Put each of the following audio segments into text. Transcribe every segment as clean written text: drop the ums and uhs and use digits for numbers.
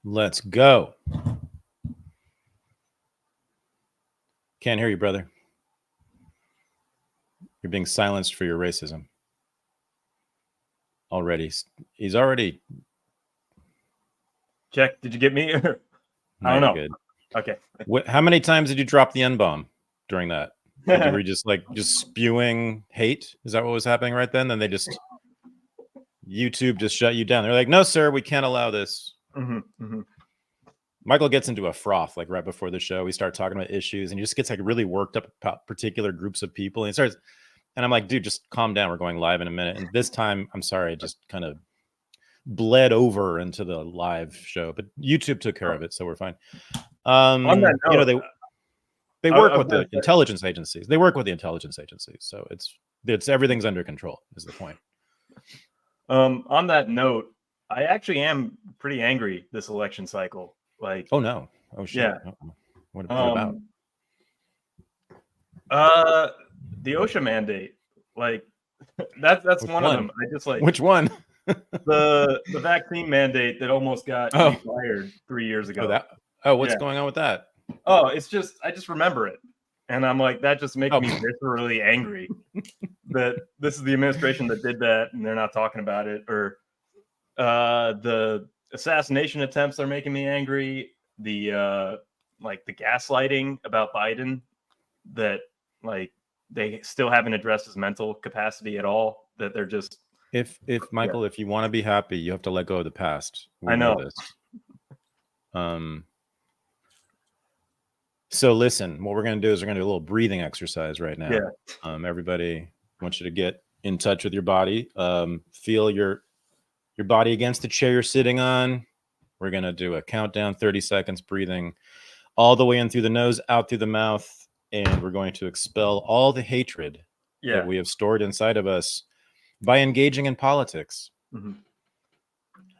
Let's go. Can't hear you, brother. You're being silenced for your racism. Already. He's already... Check. Did you get me? I don't know. Good. Okay. How many times did you drop the N-bomb during that? Were you just spewing hate? Is that what was happening right then? Then they just... YouTube just shut you down. They're like, no, sir, we can't allow this. Michael gets into a froth like right before the show. We start talking about issues and he just gets like really worked up about particular groups of people. And he starts, and I'm like, dude, just calm down. We're going live in a minute. And this time, I'm sorry, I just kind of bled over into the live show, but YouTube took care of it, so we're fine. On that note, you know, they work with the intelligence agencies. They work with the intelligence agencies, so it's everything's under control. Is the point? On that note, I actually am pretty angry this election cycle. Like, oh no, oh shit, yeah. What about? The OSHA mandate, like that's one of them. I just like which one? the vaccine mandate that almost got fired 3 years ago. What's going on with that? Oh, it's just I just remember it, and I'm like that just makes me viscerally angry that this is the administration that did that, and they're not talking about it. Or the assassination attempts are making me angry. The like the gaslighting about Biden that like they still haven't addressed his mental capacity at all. That they're just if Michael, if you want to be happy, you have to let go of the past. I know this. So listen, what we're going to do is we're going to do a little breathing exercise right now. Yeah. Everybody, I want you to get in touch with your body. Feel your body against the chair you're sitting on. We're going to do a countdown, 30 seconds, breathing all the way in through the nose, out through the mouth. And we're going to expel all the hatred that we have stored inside of us by engaging in politics.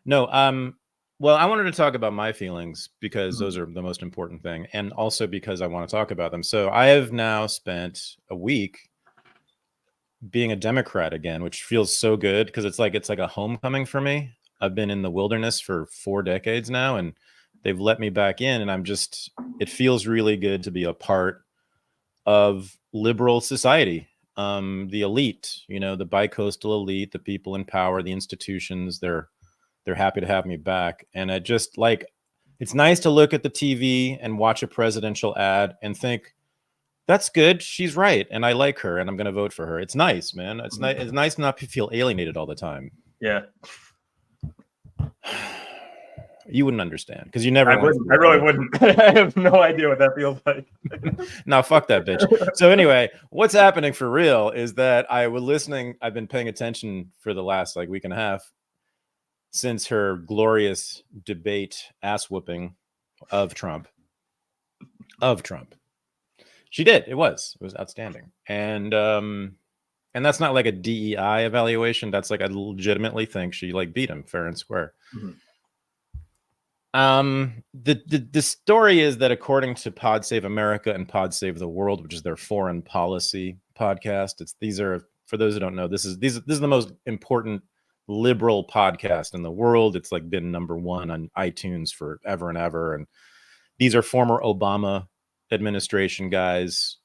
No, well, I wanted to talk about my feelings because those are the most important thing. And also because I want to talk about them. So I have now spent a week being a Democrat again, which feels so good because it's like a homecoming for me. I've been in the wilderness for 4 decades now, and they've let me back in. And it feels really good to be a part of liberal society. The elite, you know, the bicoastal elite, the people in power, the institutions, they're happy to have me back. And I just like, it's nice to look at the TV and watch a presidential ad and think, that's good. She's right. And I like her and I'm going to vote for her. It's nice, man. It's nice. It's nice to not feel alienated all the time. Yeah. You wouldn't understand because you never. I really wouldn't. I have no idea what that feels like. Now, fuck that bitch. So anyway, what's happening for real is that I've been paying attention for the last week and a half since her glorious debate ass whooping of Trump. She did. It was outstanding. And that's not like a DEI evaluation. That's like I legitimately think she beat him fair and square. The story is that according to Pod Save America and Pod Save the World, which is their foreign policy podcast, these are, for those who don't know, this is the most important liberal podcast in the world. It's been #1 on iTunes forever and ever. And these are former Obama administration guys.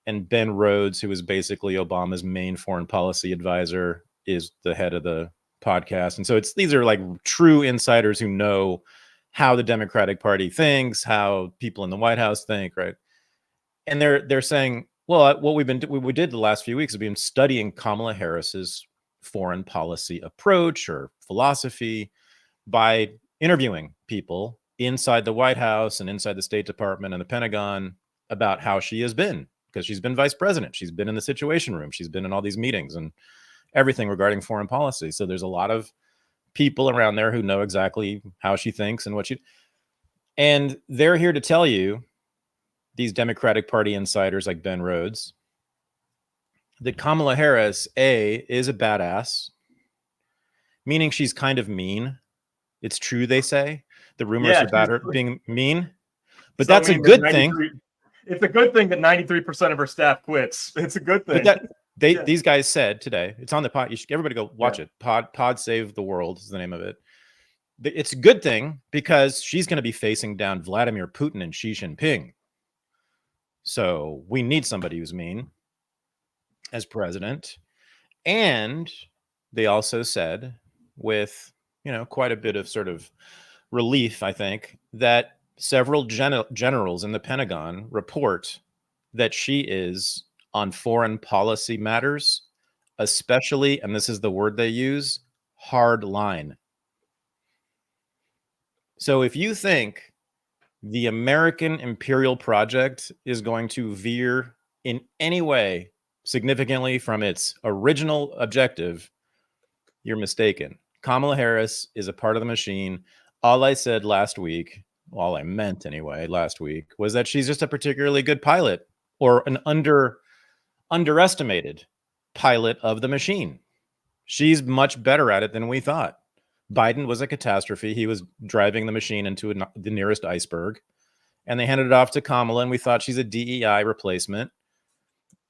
And Ben Rhodes, who is basically Obama's main foreign policy advisor, is the head of the podcast. And so these are true insiders who know how the Democratic Party thinks, how people in the White House think, right? And they're saying, well, what we did the last few weeks is been studying Kamala Harris's foreign policy approach or philosophy by interviewing people inside the White House and inside the State Department and the Pentagon about how she has been, because she's been vice president. She's been in the Situation Room. She's been in all these meetings and everything regarding foreign policy. So there's a lot of people around there who know exactly how she thinks and and they're here to tell you, these Democratic Party insiders like Ben Rhodes, that Kamala Harris, is a badass, meaning she's kind of mean. It's true, they say. The rumors about her being mean. But that's a good thing. It's a good thing that 93% of her staff quits. It's a good thing. But these guys said today, it's on the pod. Everybody go watch it. Pod Save the World is the name of it. it's a good thing because she's going to be facing down Vladimir Putin and Xi Jinping. So we need somebody who's mean as president. And they also said, with, quite a bit of sort of relief, I think, that several generals in the Pentagon report that she is on foreign policy matters, especially, and this is the word they use, hard line. So if you think the American imperial project is going to veer in any way significantly from its original objective, you're mistaken. Kamala Harris is a part of the machine. All I said last week, all I meant anyway last week, was that she's just a particularly good pilot, or an underestimated pilot of the machine. She's much better at it than we thought. Biden was a catastrophe. He was driving the machine into the nearest iceberg, and they handed it off to Kamala, and we thought she's a DEI replacement,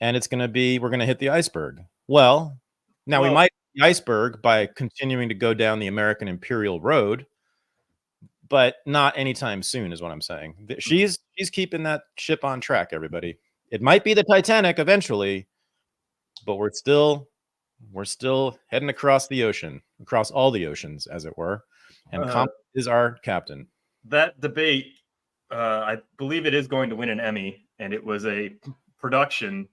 and we're going to hit the iceberg. Well, now we might hit the iceberg by continuing to go down the American imperial road, but not anytime soon is what I'm saying. She's keeping that ship on track, everybody. It might be the Titanic eventually, but we're still heading across the ocean, across all the oceans, as it were. And Kamala is our captain. That debate, I believe it is going to win an Emmy, and it was a production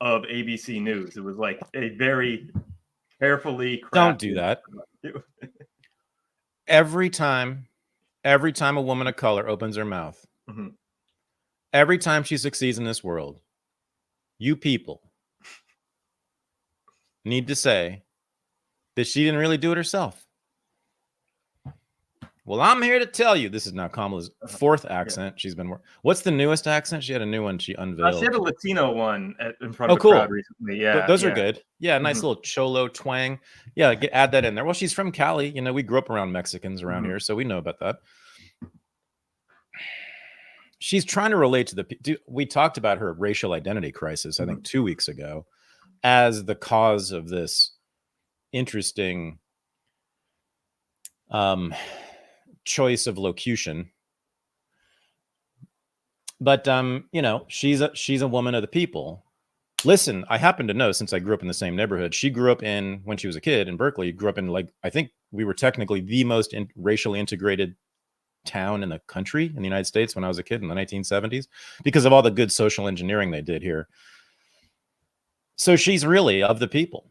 of ABC News. It was like a very carefully crafted. Don't do that. Every time a woman of color opens her mouth, every time she succeeds in this world, you people need to say that she didn't really do it herself. Well, I'm here to tell you, this is now Kamala's fourth accent. She's been. What's the newest accent? She had a new one. She unveiled. She had a Latino one in front of the crowd recently. Yeah, those are good. Yeah, nice little cholo twang. Yeah, add that in there. Well, she's from Cali. We grew up around Mexicans around here, so we know about that. She's trying to relate to we talked about her racial identity crisis, I think 2 weeks ago, as the cause of this interesting choice of locution. But she's a woman of the people. Listen, I happen to know, since I grew up in the same neighborhood, she grew up when she was a kid in Berkeley, grew up in, I think we were technically the most racially integrated town in the country, in the United States, when I was a kid in the 1970s, because of all the good social engineering they did here. So she's really of the people.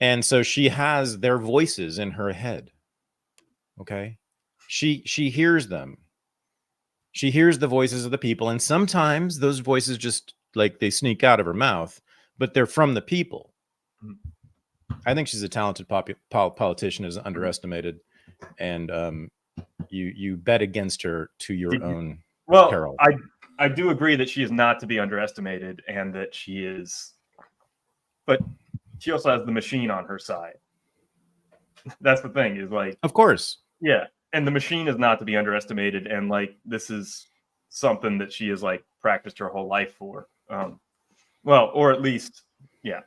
And so she has their voices in her head. Okay. She hears them. She hears the voices of the people. And sometimes those voices just they sneak out of her mouth, but they're from the people. I think she's a talented politician, is underestimated. And you bet against her to your own peril. I do agree that she is not to be underestimated, and that she is, but she also has the machine on her side. That's the thing, is of course. Yeah. And the machine is not to be underestimated. And this is something that she has practiced her whole life for. Or at least, yeah.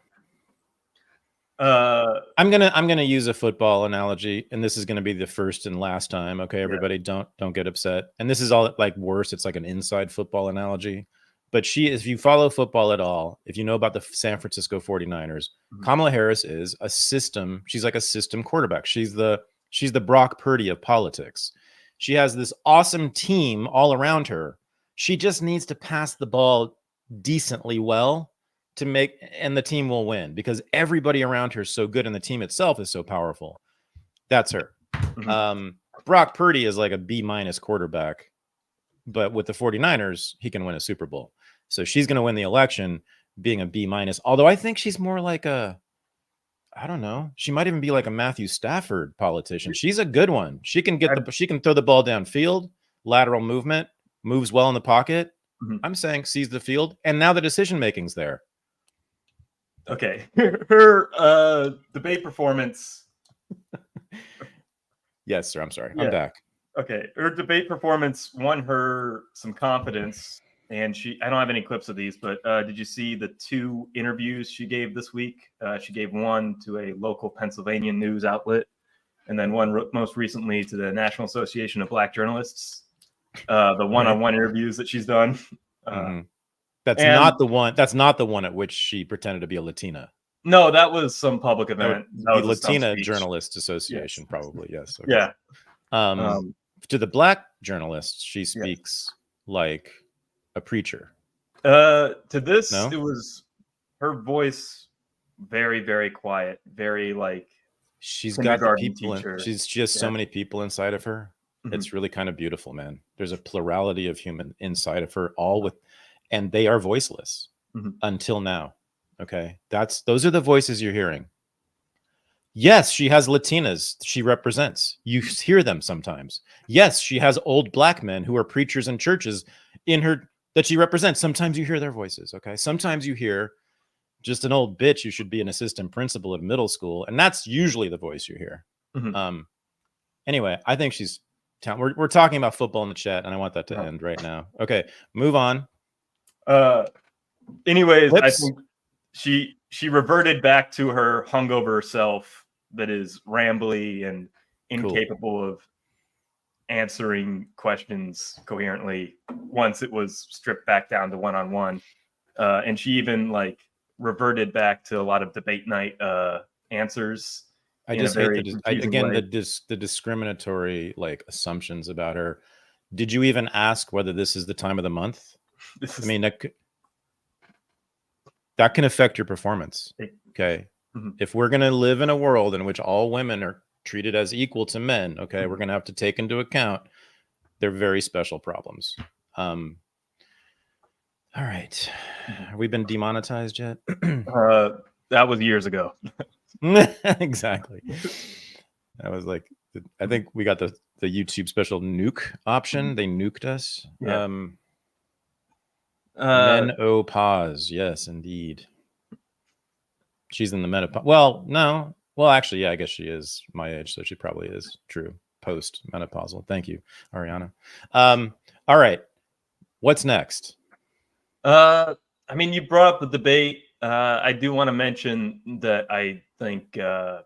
I'm gonna use a football analogy, and this is gonna be the first and last time. Okay, everybody, don't get upset. And this is all worse. It's like an inside football analogy. But if you follow football at all, if you know about the San Francisco 49ers, Kamala Harris is a system. She's like a system quarterback. She's the Brock Purdy of politics. She has this awesome team all around her. She just needs to pass the ball decently well and the team will win, because everybody around her is so good and the team itself is so powerful. That's her. Brock Purdy is like a B- quarterback, but with the 49ers, he can win a Super Bowl. So she's going to win the election being a B-, although I think she's more like I don't know. She might even be like a Matthew Stafford politician. She's a good one. She can she can throw the ball downfield, lateral movement, moves well in the pocket. I'm saying sees the field, and now the decision making's there. Okay, her debate performance. Yes, sir. I'm sorry. Yeah. I'm back. Okay, her debate performance won her some confidence. And I don't have any clips of these, but did you see the 2 interviews she gave this week? She gave one to a local Pennsylvania news outlet, and then one most recently to the National Association of Black Journalists, the one-on-one interviews that she's done. That's not the one. That's not the one at which she pretended to be a Latina. No, that was some public event. The Latina Journalists Association, yes. Probably, yes. Okay. Yeah. To the Black journalists, she speaks like a preacher. To this, it was her voice, very, very quiet, very like. She's got the people. She has so many people inside of her. It's really kind of beautiful, man. There's a plurality of human inside of her, and they are voiceless until now. Okay, those are the voices you're hearing. Yes, she has Latinas she represents. You hear them sometimes. Yes, she has old Black men who are preachers in churches in her that she represents. Sometimes you hear their voices. Okay, sometimes you hear just an old bitch who should be an assistant principal at middle school, and that's usually the voice you hear. Anyway, I think she's. We're talking about football in the chat, and I want that to end right now. Okay, move on. Anyways, I think she reverted back to her hungover self that is rambly and incapable of answering questions coherently once it was stripped back down to one-on-one. And she even like reverted back to a lot of debate night answers. I just hate the discriminatory like assumptions about her. Did you even ask whether this is the time of the month? I mean, that can affect your performance. Okay. If we're going to live in a world in which all women are treated as equal to men, okay, we're going to have to take into account their very special problems. All right. Have we been demonetized yet? That was years ago. Exactly. That was like, I think we got the YouTube special nuke option. They nuked us. Yeah. Menopause. Yes, indeed. She's in the menopause. Well, no. Well, actually, yeah, I guess she is my age, so she probably is true post-menopausal. Thank you, Ariana. All right. What's next? I mean, you brought up the debate. I do want to mention that I think they're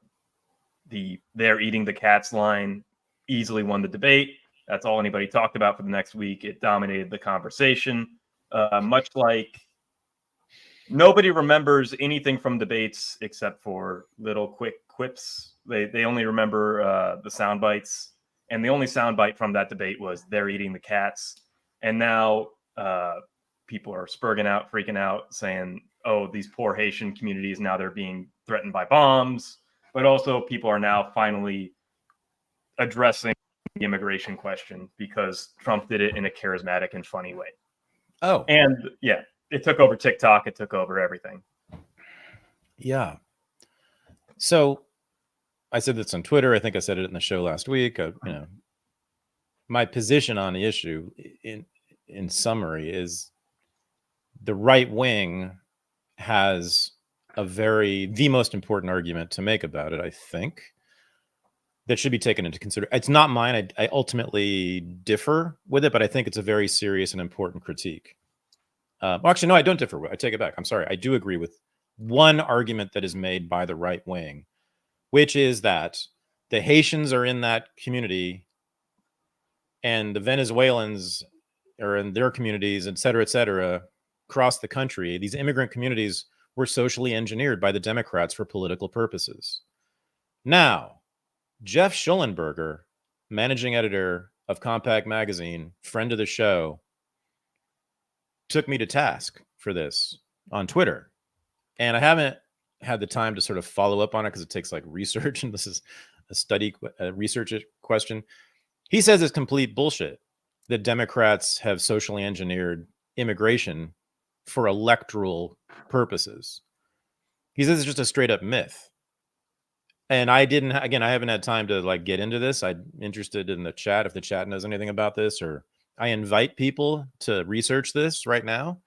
eating the cats line easily won the debate. That's all anybody talked about for the next week. It dominated the conversation. Much like nobody remembers anything from debates except for little quick quips. They only remember the sound bites. And the only sound bite from that debate was they're eating the cats. And now people are spurging out, freaking out, saying, oh, these poor Haitian communities, now they're being threatened by bombs. But also people are now finally addressing the immigration question because Trump did it in a charismatic and funny way. Oh. And yeah, it took over TikTok. It took over everything. Yeah. So I said this on Twitter. I think I said it in the show last week. My position on the issue in summary is the right wing has the most important argument to make about it, I think, that should be taken into consideration. It's not mine. I ultimately differ with it, but I think it's a very serious and important critique. Actually, no, I don't differ. I take it back. I'm sorry. I do agree with one argument that is made by the right wing, which is that the Haitians are in that community and the Venezuelans are in their communities, et cetera, across the country. These immigrant communities were socially engineered by the Democrats for political purposes. Now, Jeff Schellenberger, managing editor of Compact Magazine, friend of the show, took me to task for this on Twitter. And I haven't had the time to sort of follow up on it because it takes like research, and this is a research question. He says it's complete bullshit that Democrats have socially engineered immigration for electoral purposes. He says it's just a straight up myth. And I haven't had time to like get into this. I'm interested in the chat if the chat knows anything about this, or I invite people to research this right now.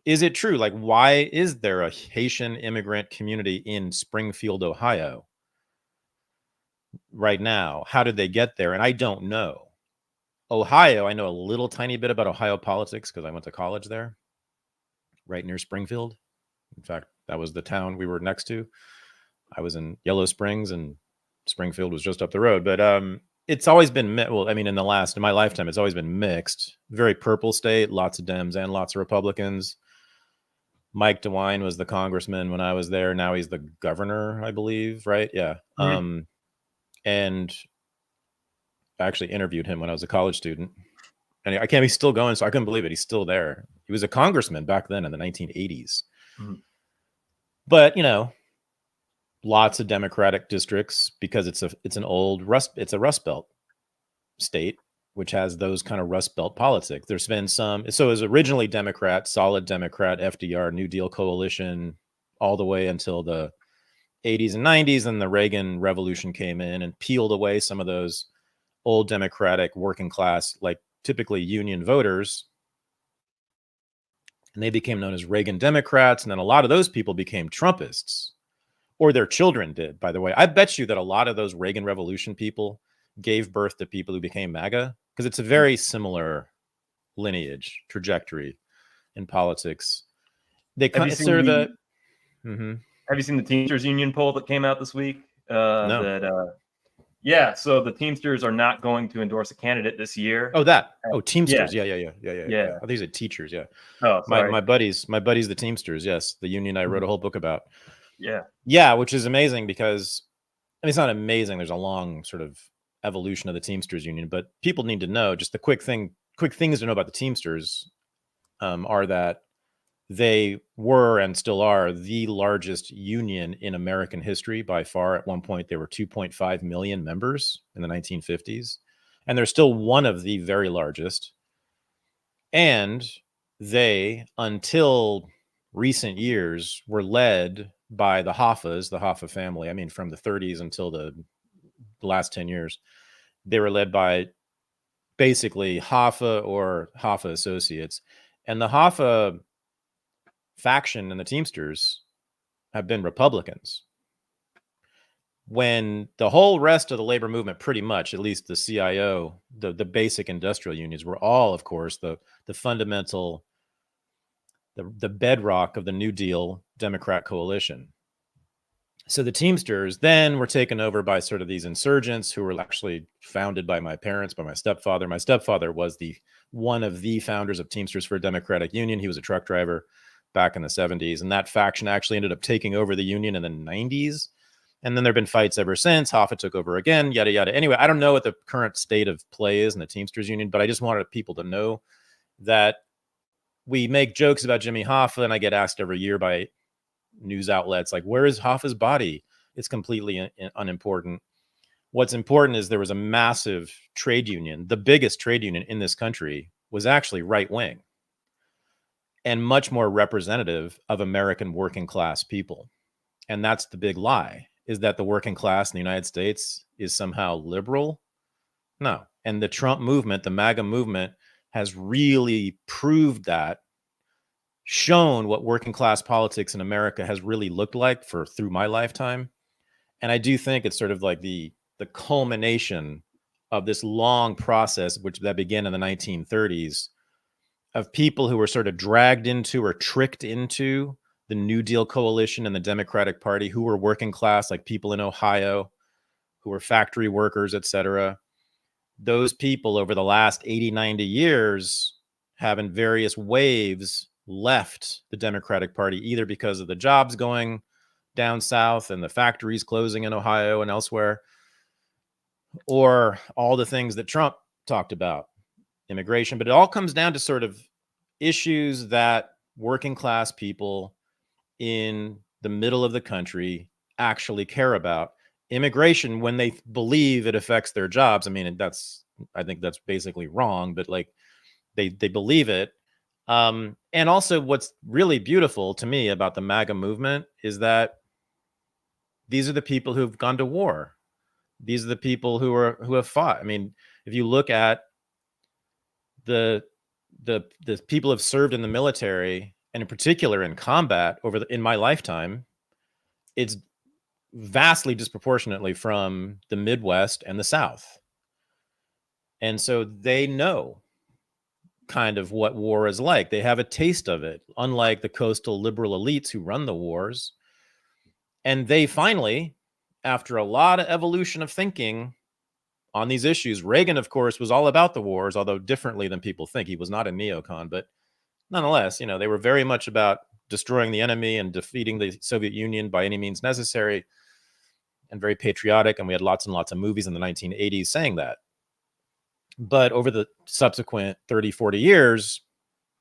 Is it true? Like, why is there a Haitian immigrant community in Springfield, Ohio right now? How did they get there? And I don't know. Ohio, I know a little tiny bit about Ohio politics because I went to college there, right near Springfield. In fact, that was the town we were next to. I was in Yellow Springs, and Springfield was just up the road. But it's always been, well, I mean, in my lifetime, it's always been mixed. Very purple state, lots of Dems and lots of Republicans. Mike DeWine was the congressman when I was there. Now he's the governor, I believe, right? Yeah. Mm-hmm. And I actually interviewed him when I was a college student. And he's still going, so I couldn't believe it. He's still there. He was a congressman back then in the 1980s. Mm-hmm. But, lots of Democratic districts because it's a Rust Belt state, which has those kind of Rust Belt politics. There's been so it was originally Democrat, solid Democrat, FDR, New Deal coalition, all the way until the 80s and 90s. And the Reagan Revolution came in and peeled away some of those old Democratic working class, like typically union voters. And they became known as Reagan Democrats. And then a lot of those people became Trumpists, or their children did, by the way. I bet you that a lot of those Reagan Revolution people gave birth to people who became MAGA, because it's a very similar lineage, trajectory in politics. Have you seen the Teamsters Union poll that came out this week? No. So the Teamsters are not going to endorse a candidate this year. Teamsters. Yeah. Oh, these are teachers. Yeah. Oh, sorry. My buddies, the Teamsters. Yes, the union I wrote a whole book about. Yeah, which is amazing because it's not amazing. There's a long sort of evolution of the Teamsters Union, but people need to know just the quick things to know about the Teamsters are that they were and still are the largest union in American history by far. At one point, there were 2.5 million members in the 1950s, and they're still one of the very largest. And they, until recent years, were led by the Hoffa family. I mean, from the 30s until the last 10 years, they were led by basically Hoffa or Hoffa associates. And the Hoffa faction and the Teamsters have been Republicans. When the whole rest of the labor movement, pretty much, at least the CIO, the basic industrial unions, were all, of course, the fundamental, the bedrock of the New Deal Democrat coalition. So the Teamsters then were taken over by sort of these insurgents who were actually founded by my parents, by my stepfather. My stepfather was one of the founders of Teamsters for a Democratic Union. He was a truck driver back in the 70s. And that faction actually ended up taking over the union in the 90s. And then there have been fights ever since. Hoffa took over again, yada, yada. Anyway, I don't know what the current state of play is in the Teamsters Union, but I just wanted people to know that we make jokes about Jimmy Hoffa, and I get asked every year by news outlets, like, where is Hoffa's body? It's completely unimportant. What's important is there was a massive trade union. The biggest trade union in this country was actually right-wing and much more representative of American working class people. And that's the big lie, is that the working class in the United States is somehow liberal. No. And the Trump movement, the MAGA movement, has really proved that, shown what working class politics in America has really looked like through my lifetime. And I do think it's sort of like the culmination of this long process, that began in the 1930s, of people who were sort of dragged into or tricked into the New Deal coalition and the Democratic Party, who were working class, like people in Ohio, who were factory workers, etc. Those people over the last 80, 90 years have in various waves left the Democratic Party, either because of the jobs going down south and the factories closing in Ohio and elsewhere, or all the things that Trump talked about, immigration. But it all comes down to sort of issues that working class people in the middle of the country actually care about. Immigration, when they believe it affects their jobs. I mean, I think that's basically wrong, but like they believe it. And also what's really beautiful to me about the MAGA movement is that these are the people who've gone to war. These are the people who have fought. I mean, if you look at the people who have served in the military, and in particular in combat in my lifetime, it's vastly disproportionately from the Midwest and the South. And so they know kind of what war is like. They have a taste of it, unlike the coastal liberal elites who run the wars. And they finally, after a lot of evolution of thinking on these issues, Reagan, of course, was all about the wars, although differently than people think. He was not a neocon, but nonetheless, they were very much about destroying the enemy and defeating the Soviet Union by any means necessary, and very patriotic. And we had lots and lots of movies in the 1980s saying that. But over the subsequent 30, 40 years,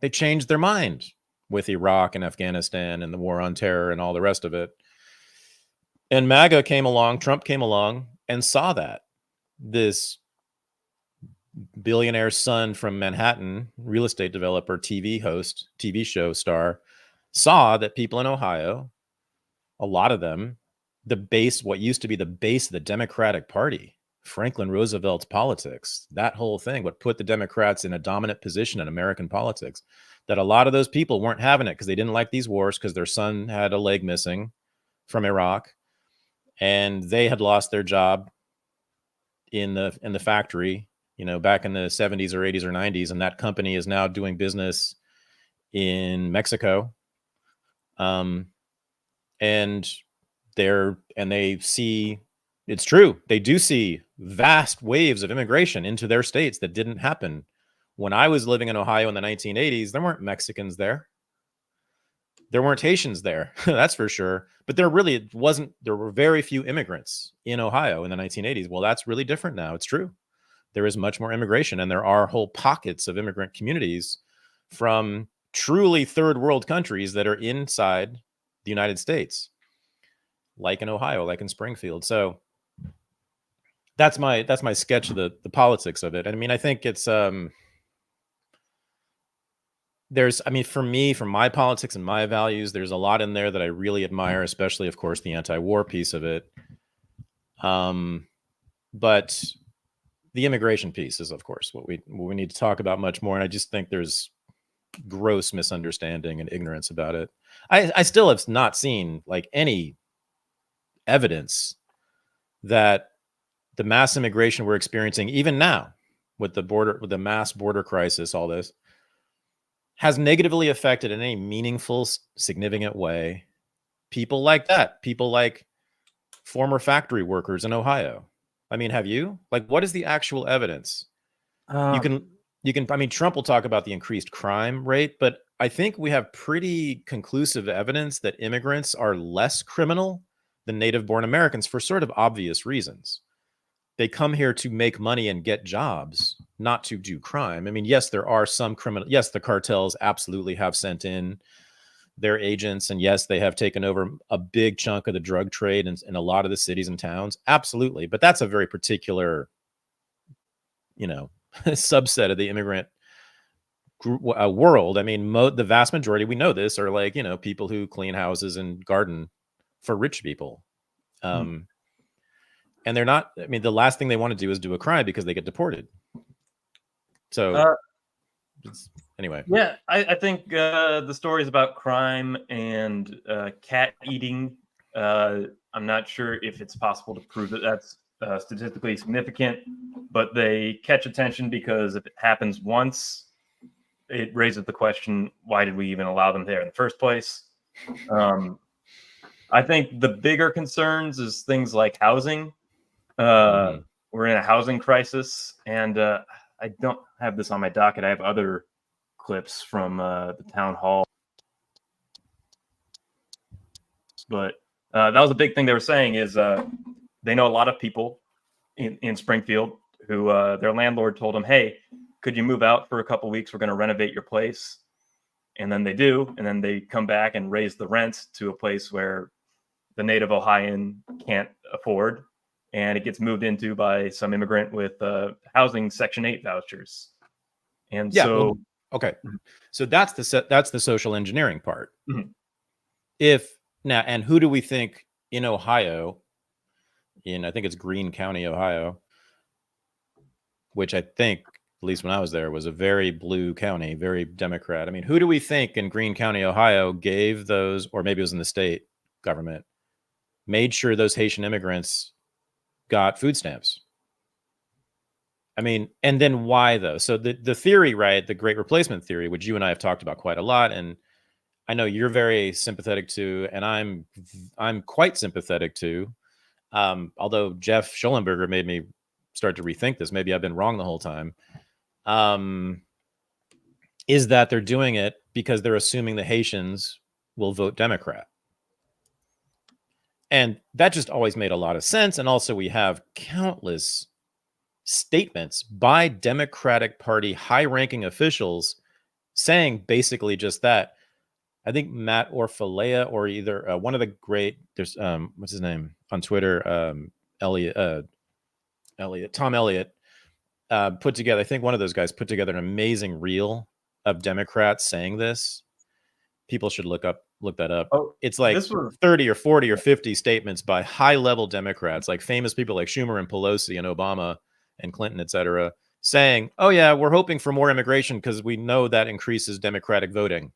they changed their mind with Iraq and Afghanistan and the war on terror and all the rest of it. And MAGA came along, Trump came along and saw that. This billionaire son from Manhattan, real estate developer, TV host, TV show star, saw that people in Ohio, a lot of them, what used to be the base of the Democratic Party, Franklin Roosevelt's politics, that whole thing, what put the Democrats in a dominant position in American politics, that a lot of those people weren't having it because they didn't like these wars because their son had a leg missing from Iraq and they had lost their job in the factory, back in the 70s or 80s or 90s, and that company is now doing business in Mexico. And they see, it's true, they do see vast waves of immigration into their states that didn't happen. When I was living in Ohio in the 1980s, there weren't Mexicans there. There weren't Haitians there, that's for sure. But there were very few immigrants in Ohio in the 1980s. Well, that's really different now. It's true. There is much more immigration, and there are whole pockets of immigrant communities from truly third world countries that are inside the United States, like in Ohio, like in Springfield. So that's my sketch of the politics of it. And I mean, I think it's for me, from my politics and my values, there's a lot in there that I really admire, especially, of course, the anti-war piece of it. But the immigration piece is, of course, what we need to talk about much more. And I just think there's gross misunderstanding and ignorance about it. I still have not seen any evidence that the mass immigration we're experiencing, even now, with the mass border crisis, all this, has negatively affected in any meaningful, significant way people like that, people like former factory workers in Ohio. I mean, have you? What is the actual evidence? You can, I mean, Trump will talk about the increased crime rate, but I think we have pretty conclusive evidence that immigrants are less criminal than native-born Americans for sort of obvious reasons. They come here to make money and get jobs, not to do crime. I mean, yes, there are some criminal. Yes, the cartels absolutely have sent in their agents. And yes, they have taken over a big chunk of the drug trade in a lot of the cities and towns. Absolutely. But that's a very particular, subset of the immigrant world. I mean, the vast majority, we know this, are people who clean houses and garden for rich people. And they're not, I mean, the last thing they want to do is do a crime because they get deported. So anyway. Yeah, I think the stories about crime and cat eating, I'm not sure if it's possible to prove that that's statistically significant, but they catch attention because if it happens once, it raises the question, why did we even allow them there in the first place? I think the bigger concerns is things like housing. We're in a housing crisis, and I don't have this on my docket. I have other clips from the town hall, but that was a big thing they were saying is they know a lot of people in Springfield who their landlord told them, hey, could you move out for a couple weeks? We're going to renovate your place. And then they do, and then they come back and raise the rent to a place where the native Ohioan can't afford, and it gets moved into by some immigrant with housing Section 8 vouchers. And yeah, so, okay, so that's the social engineering part. And who do we think in Ohio, I think it's Greene County, Ohio, which I think, at least when I was there, was a very blue county, very Democrat. I mean, who do we think in Greene County, Ohio, gave those, or maybe it was in the state government, made sure those Haitian immigrants got food stamps? I mean, and then why though? So the theory, right, the Great Replacement theory, which you and I have talked about quite a lot, and I know you're very sympathetic to, and I'm quite sympathetic to, Although Jeff Schellenberger made me start to rethink this, maybe I've been wrong the whole time, is that they're doing it because they're assuming the Haitians will vote Democrat. And that just always made a lot of sense. And also we have countless statements by Democratic Party high-ranking officials saying basically just that. I think Matt Orfalea or either one of the great, there's what's his name on Twitter, Tom Elliott, put together, I think one of those guys put together an amazing reel of Democrats saying this. People should look that up. Oh, it's like 30 or 40 or 50 statements by high-level Democrats, like famous people like Schumer and Pelosi and Obama and Clinton, etc., saying, oh yeah, we're hoping for more immigration because we know that increases Democratic voting.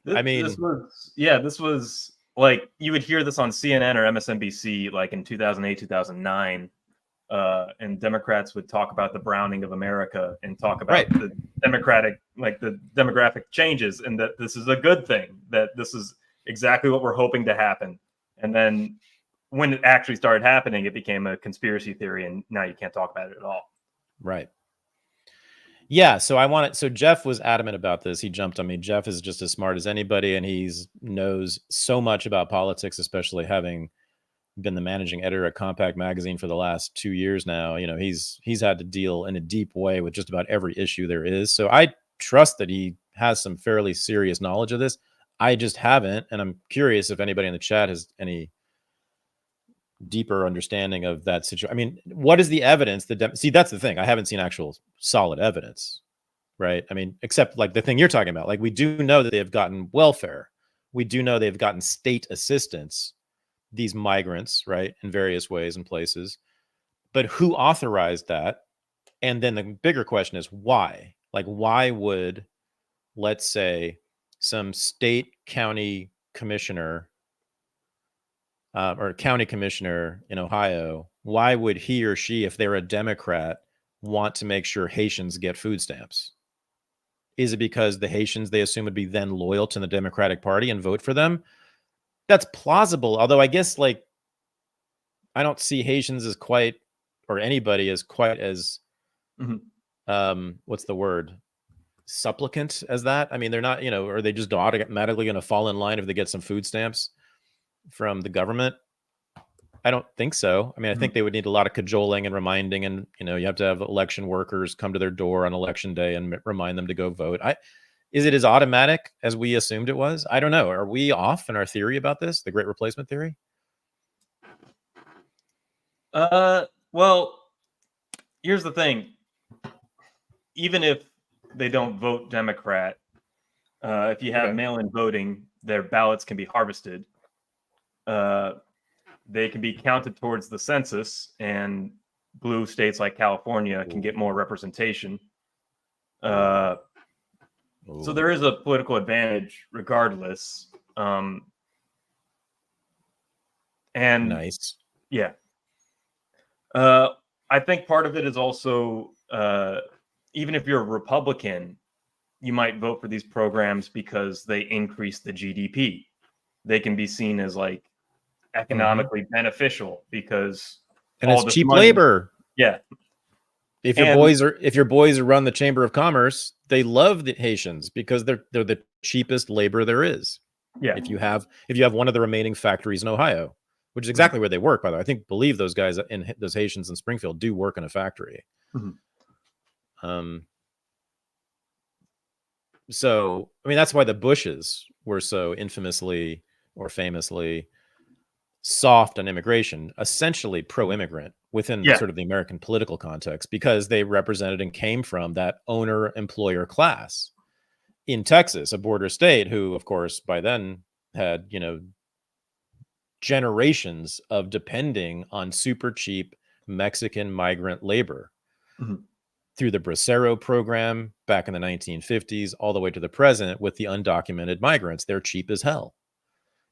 This was like, you would hear this on CNN or MSNBC like in 2008, 2009. And Democrats would talk about the browning of America and talk about the demographic changes, and that this is a good thing, that this is exactly what we're hoping to happen. And then when it actually started happening, it became a conspiracy theory, and now you can't talk about it at all. Right. Yeah, so Jeff was adamant about this. He jumped on me. Jeff is just as smart as anybody, and he knows so much about politics, especially having been the managing editor at Compact Magazine for the last 2 years now. You know, he's had to deal in a deep way with just about every issue there is. So I trust that he has some fairly serious knowledge of this. I just haven't, and I'm curious if anybody in the chat has any deeper understanding of that situation. I mean, what is the evidence that see, that's the thing. I haven't seen actual solid evidence, right? I mean, except like the thing you're talking about. Like, we do know that they've gotten welfare. We do know they've gotten state assistance, these migrants, right, in various ways and places. But who authorized that? And then the bigger question is why? Like, why would, let's say, some state county commissioner or county commissioner in Ohio, why would he or she, if they're a Democrat, want to make sure Haitians get food stamps? Is it because the Haitians, they assume, would be then loyal to the Democratic Party and vote for them? That's plausible. Although I guess, like, I don't see Haitians as quite, or anybody as quite as, what's the word? Supplicant as that. I mean, they're not, are they just automatically going to fall in line if they get some food stamps from the government? I don't think so. I mean, I think they would need a lot of cajoling and reminding, and you have to have election workers come to their door on election day and remind them to go vote. Is it as automatic as we assumed it was? I don't know. Are we off in our theory about this, the Great Replacement theory? Well, here's the thing. Even if they don't vote Democrat, if you have mail-in voting, their ballots can be harvested. They can be counted towards the census, and blue states like California can get more representation. So there is a political advantage regardless. And nice. Yeah. I think part of it is also, even if you're a Republican, you might vote for these programs because they increase the GDP. They can be seen as like economically beneficial because it's cheap labor. Yeah. If your boys run the Chamber of Commerce, they love the Haitians because they're the cheapest labor there is. Yeah. If you have one of the remaining factories in Ohio, which is exactly where they work, by the way. I believe those guys those Haitians in Springfield do work in a factory. So, I mean, that's why the Bushes were so infamously or famously soft on immigration, essentially pro-immigrant within sort of the American political context, because they represented and came from that owner-employer class in Texas, a border state, who, of course, by then had, generations of depending on super cheap Mexican migrant labor through the Bracero program back in the 1950s, all the way to the present with the undocumented migrants. They're cheap as hell.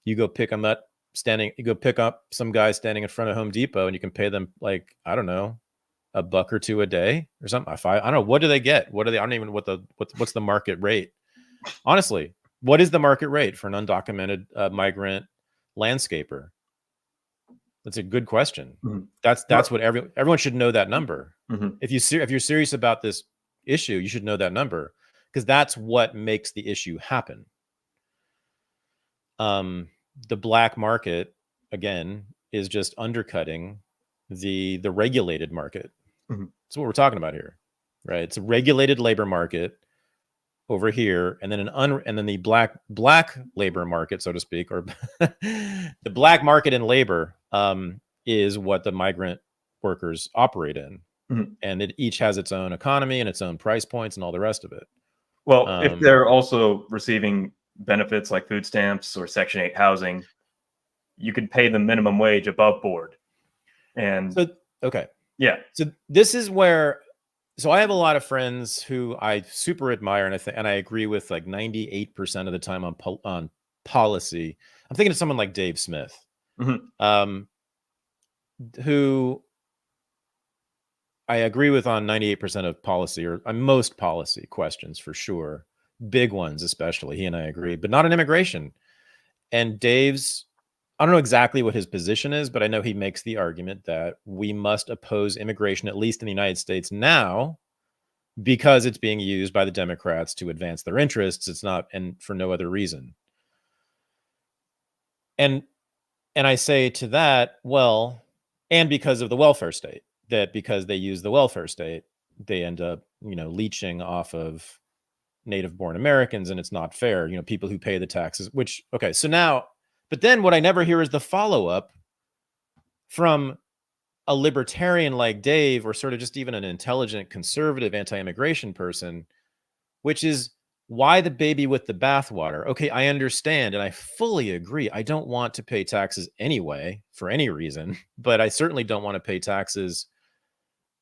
You go pick them up you go pick up some guy standing in front of Home Depot, and you can pay them like, I don't know, $1 or $2 a day or something. I don't know. What do they get? I don't even know what's the market rate. Honestly, what is the market rate for an undocumented migrant landscaper? That's a good question. Mhm. That's what everyone should know that number. Mhm. If you're serious about this issue, you should know that number, because that's what makes the issue happen. The black market, again, is just undercutting the regulated market. Mhm. That's what we're talking about here, right? It's a regulated labor market over here, and then and then the black labor market, so to speak, or the black market in labor is what the migrant workers operate in. Mhm. And it each has its own economy and its own price points and all the rest of it. Well, if they're also receiving benefits like food stamps or Section 8 housing, you could pay them minimum wage above board. And so, okay. Yeah. So this is where, so I have a lot of friends who I super admire, and I agree with like 98% of the time on policy. I'm thinking of someone like Dave Smith, who I agree with on 98% of policy, or most policy questions for sure. Big ones, especially. He and I agree, but not on immigration. And Dave's, I don't know exactly what his position is, but I know he makes the argument that we must oppose immigration, at least in the United States now, because it's being used by the Democrats to advance their interests. It's not, and for no other reason. And I say to that, well, and because of the welfare state, that because they use the welfare state, they end up, leeching off of native born Americans, and it's not fair. People who pay the taxes, which, okay. So now, but then what I never hear is the follow up from a libertarian like Dave, or sort of just even an intelligent conservative anti-immigration person, which is, why the baby with the bathwater? Okay, I understand, and I fully agree. I don't want to pay taxes anyway for any reason, but I certainly don't want to pay taxes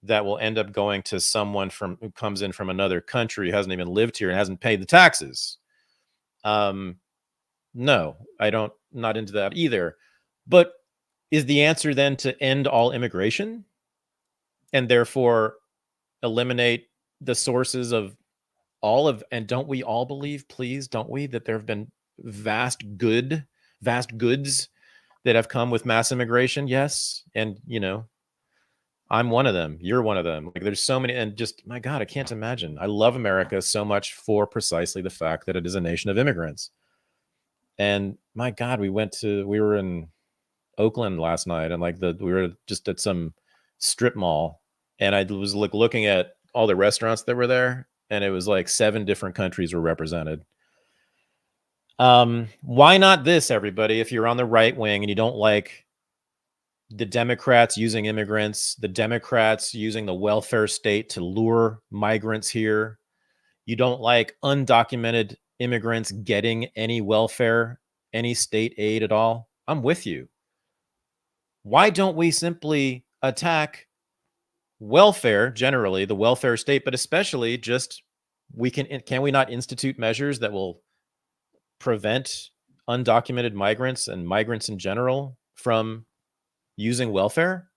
that will end up going to someone who comes in from another country, who hasn't even lived here and hasn't paid the taxes. No, I don't, not into that either. But is the answer then to end all immigration and therefore eliminate the sources of and don't we all believe, please, don't we, that there have been vast goods that have come with mass immigration? Yes. And, I'm one of them. You're one of them. Like, there's so many, and just, my God, I can't imagine. I love America so much for precisely the fact that it is a nation of immigrants. And my God, we were in Oakland last night, and we were just at some strip mall, and I was looking at all the restaurants that were there, and it was like 7 different countries were represented. Why not this, everybody? If you're on the right wing and you don't like the Democrats using immigrants, the Democrats using the welfare state to lure migrants here, you don't like undocumented immigrants getting any welfare, any state aid at all, I'm with you. Why don't we simply attack welfare generally, the welfare state, but especially just, can we not institute measures that will prevent undocumented migrants and migrants in general from using welfare?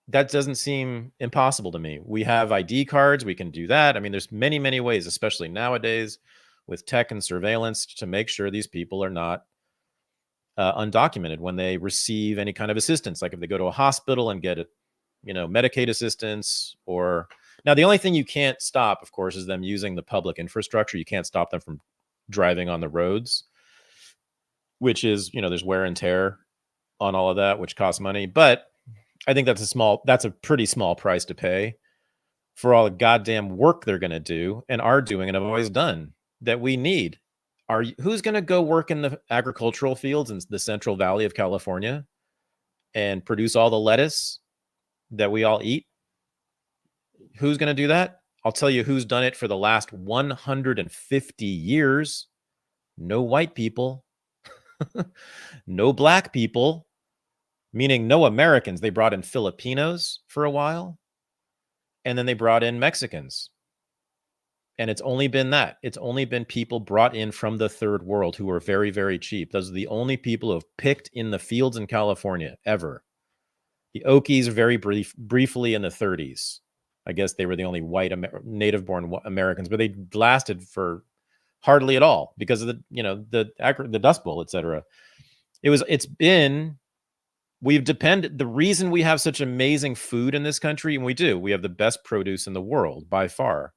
That doesn't seem impossible to me. We have ID cards. We can do that. I mean, there's many, many ways, especially nowadays with tech and surveillance, to make sure these people are not undocumented when they receive any kind of assistance. Like if they go to a hospital and get Medicaid assistance, or now the only thing you can't stop, of course, is them using the public infrastructure. You can't stop them from driving on the roads, which is, there's wear and tear on all of that, which costs money. But I think that's a pretty small price to pay for all the goddamn work they're going to do and are doing and have always done that we need. Who's going to go work in the agricultural fields in the Central Valley of California and produce all the lettuce that we all eat? Who's going to do that? I'll tell you who's done it for the last 150 years. No white people, no black people, meaning no Americans. They brought in Filipinos for a while, and then they brought in Mexicans. And it's only been that. It's only been people brought in from the third world who are very, very cheap. Those are the only people who have picked in the fields in California ever. The Okies very briefly in the 30s. I guess they were the only white native-born Americans, but they lasted for hardly at all because of the Dust Bowl, etc. It's been we've depended. The reason we have such amazing food in this country, and we have the best produce in the world by far,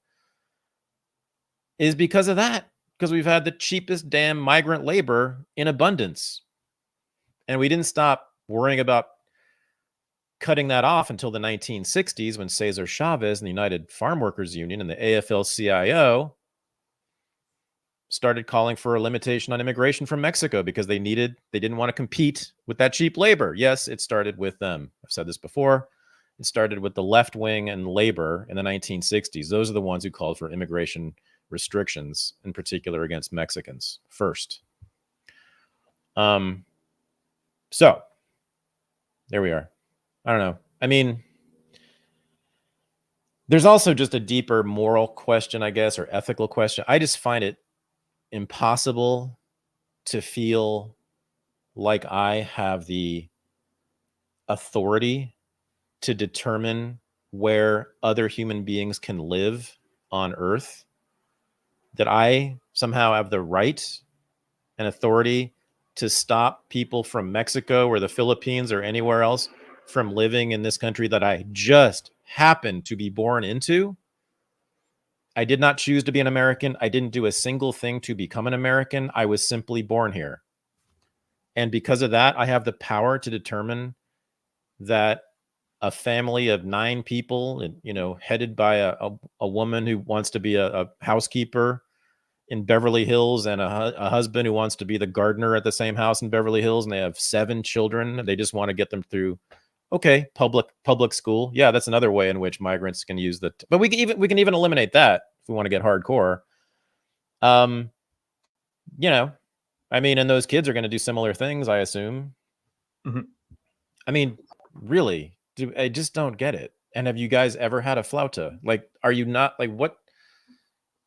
is because of that. Because we've had the cheapest damn migrant labor in abundance. And we didn't stop worrying about cutting that off until the 1960s when Cesar Chavez and the United Farm Workers Union and the AFL-CIO started calling for a limitation on immigration from Mexico because they didn't want to compete with that cheap labor. Yes, it started with them. I've said this before. It started with the left wing and labor in the 1960s. Those are the ones who called for immigration restrictions, in particular against Mexicans first. So there we are. I don't know. I mean, there's also just a deeper moral question, I guess, or ethical question. I just find it impossible to feel like I have the authority to determine where other human beings can live on Earth, that I somehow have the right and authority to stop people from Mexico or the Philippines or anywhere else from living in this country that I just happened to be born into. I did not choose to be an American. I didn't do a single thing to become an American. I was simply born here. And because of that, I have the power to determine that a family of 9 people, headed by a woman who wants to be a housekeeper in Beverly Hills and a husband who wants to be the gardener at the same house in Beverly Hills, and they have 7 children. They just want to get them through, public school. Yeah, that's another way in which migrants can use but we can even eliminate that if we want to get hardcore. I mean, and those kids are going to do similar things, I assume. Mm-hmm. I mean, really, I just don't get it. And have you guys ever had a flauta? Like, are you not like what?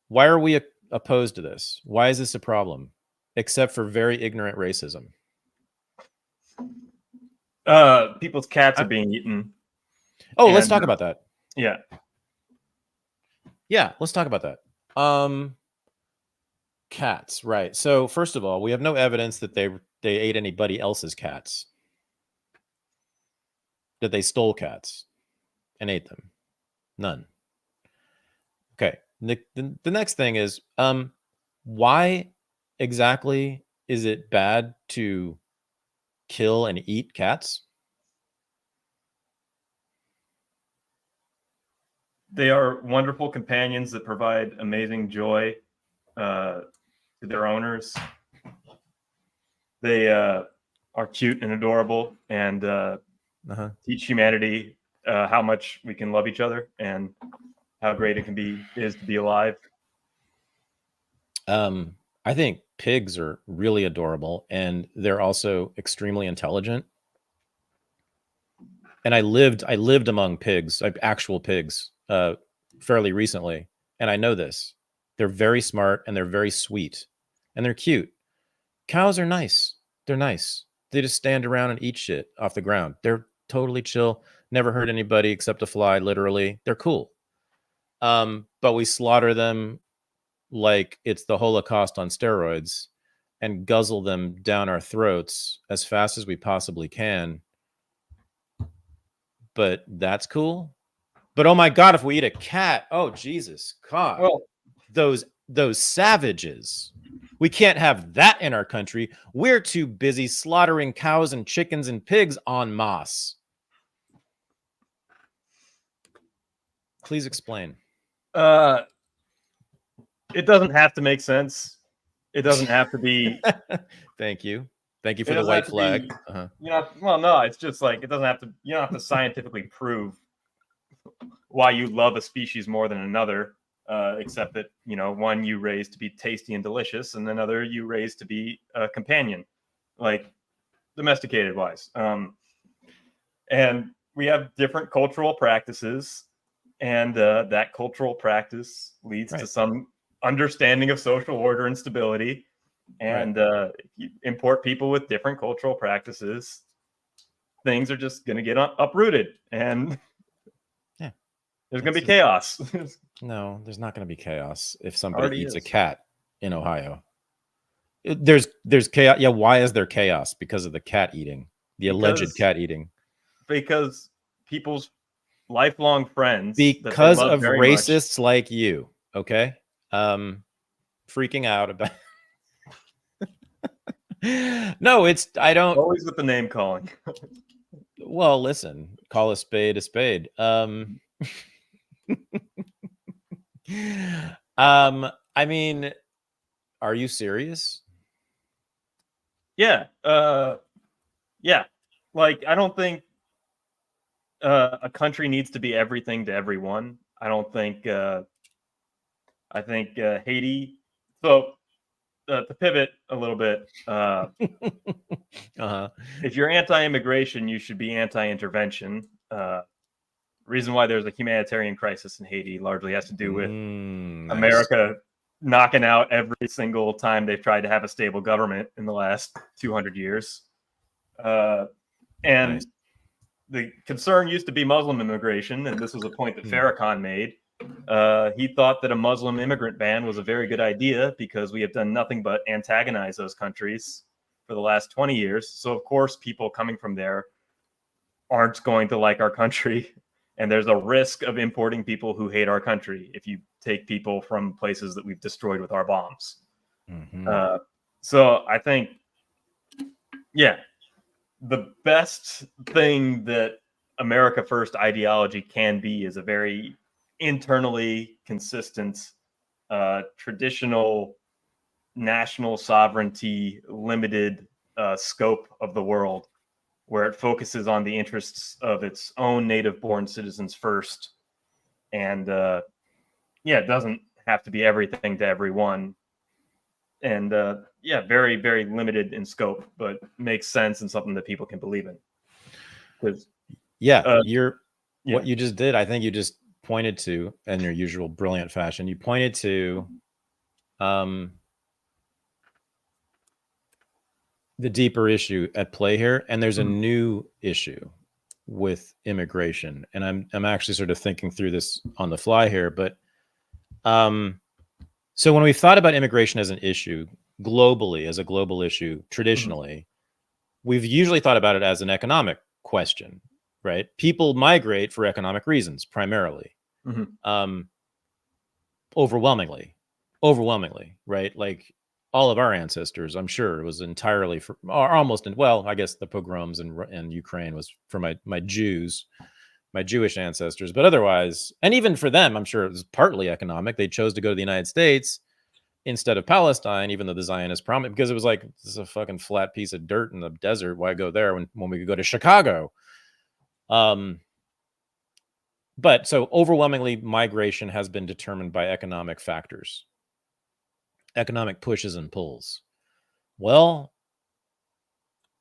Why are we opposed to this? Why is this a problem? Except for very ignorant racism. People's cats are being eaten. Oh, let's talk about that. Yeah. Yeah, let's talk about that. Cats, right. So first of all, we have no evidence that they ate anybody else's cats. That they stole cats and ate them. None. Okay. The next thing is, why exactly is it bad to kill and eat cats? They are wonderful companions that provide amazing joy to their owners. They are cute and adorable and teach humanity how much we can love each other and how great it is to be alive. I think pigs are really adorable, and they're also extremely intelligent. And I lived among pigs, like actual pigs, fairly recently, and I know this. They're very smart and they're very sweet and they're cute. Cows are nice. They're nice. They just stand around and eat shit off the ground. They're totally chill. Never hurt anybody except a fly, literally. They're cool. But we slaughter them like it's the Holocaust on steroids and guzzle them down our throats as fast as we possibly can. But that's cool. But oh my God, if we eat a cat, oh Jesus God. Well, those savages. We can't have that in our country. We're too busy slaughtering cows and chickens and pigs en masse. Please explain. It doesn't have to make sense. It doesn't have to be. Thank you for the white flag. Well, no, it's just like it doesn't have to. You don't have to scientifically prove why you love a species more than another, except that one you raise to be tasty and delicious, and another you raise to be a companion, like domesticated wise. And we have different cultural practices. And that cultural practice leads to some understanding of social order and stability. And if you import people with different cultural practices, things are just going to get uprooted. And there's going to be chaos. No, there's not going to be chaos if somebody eats a cat in Ohio. There's chaos. Yeah, why is there chaos? Because of the cat eating. The alleged cat eating. Because people's lifelong friends because that they love of very racists like you, okay? Freaking out about no, I don't always with the name calling. well, listen, call a spade a spade. I mean, are you serious? Yeah. Yeah. Like, I don't think a country needs to be everything to everyone. I don't think I think Haiti. So to pivot a little bit, if you're anti-immigration, you should be anti-intervention. Reason why there's a humanitarian crisis in Haiti largely has to do with America knocking out every single time they've tried to have a stable government in the last 200 years. And the concern used to be Muslim immigration, and this was a point that Farrakhan made. He thought that a Muslim immigrant ban was a very good idea because we have done nothing but antagonize those countries for the last 20 years. So, of course, people coming from there aren't going to like our country. And there's a risk of importing people who hate our country if you take people from places that we've destroyed with our bombs. So I think, yeah, the best thing that America First ideology can be is a very internally consistent, traditional, national sovereignty, limited scope of the world, where it focuses on the interests of its own native-born citizens first. And, it doesn't have to be everything to everyone. And, very, very limited in scope, but makes sense and something that people can believe in. What you just did, I think you just pointed to, in your usual brilliant fashion, you pointed to the deeper issue at play here, and there's a new issue with immigration, and I'm actually sort of thinking through this on the fly here, but so when we've thought about immigration as an issue globally, as a global issue traditionally, we've usually thought about it as an economic question, right? People migrate for economic reasons primarily, overwhelmingly, right? Like all of our ancestors, I'm sure, it was entirely for, or almost, well, I guess the pogroms in Ukraine was for my Jewish ancestors, but otherwise, and even for them, I'm sure it was partly economic. They chose to go to the United States instead of Palestine, even though the Zionists promised, because it was like, this is a fucking flat piece of dirt in the desert. Why go there when we could go to Chicago? But so overwhelmingly, migration has been determined by economic factors, economic pushes and pulls. Well,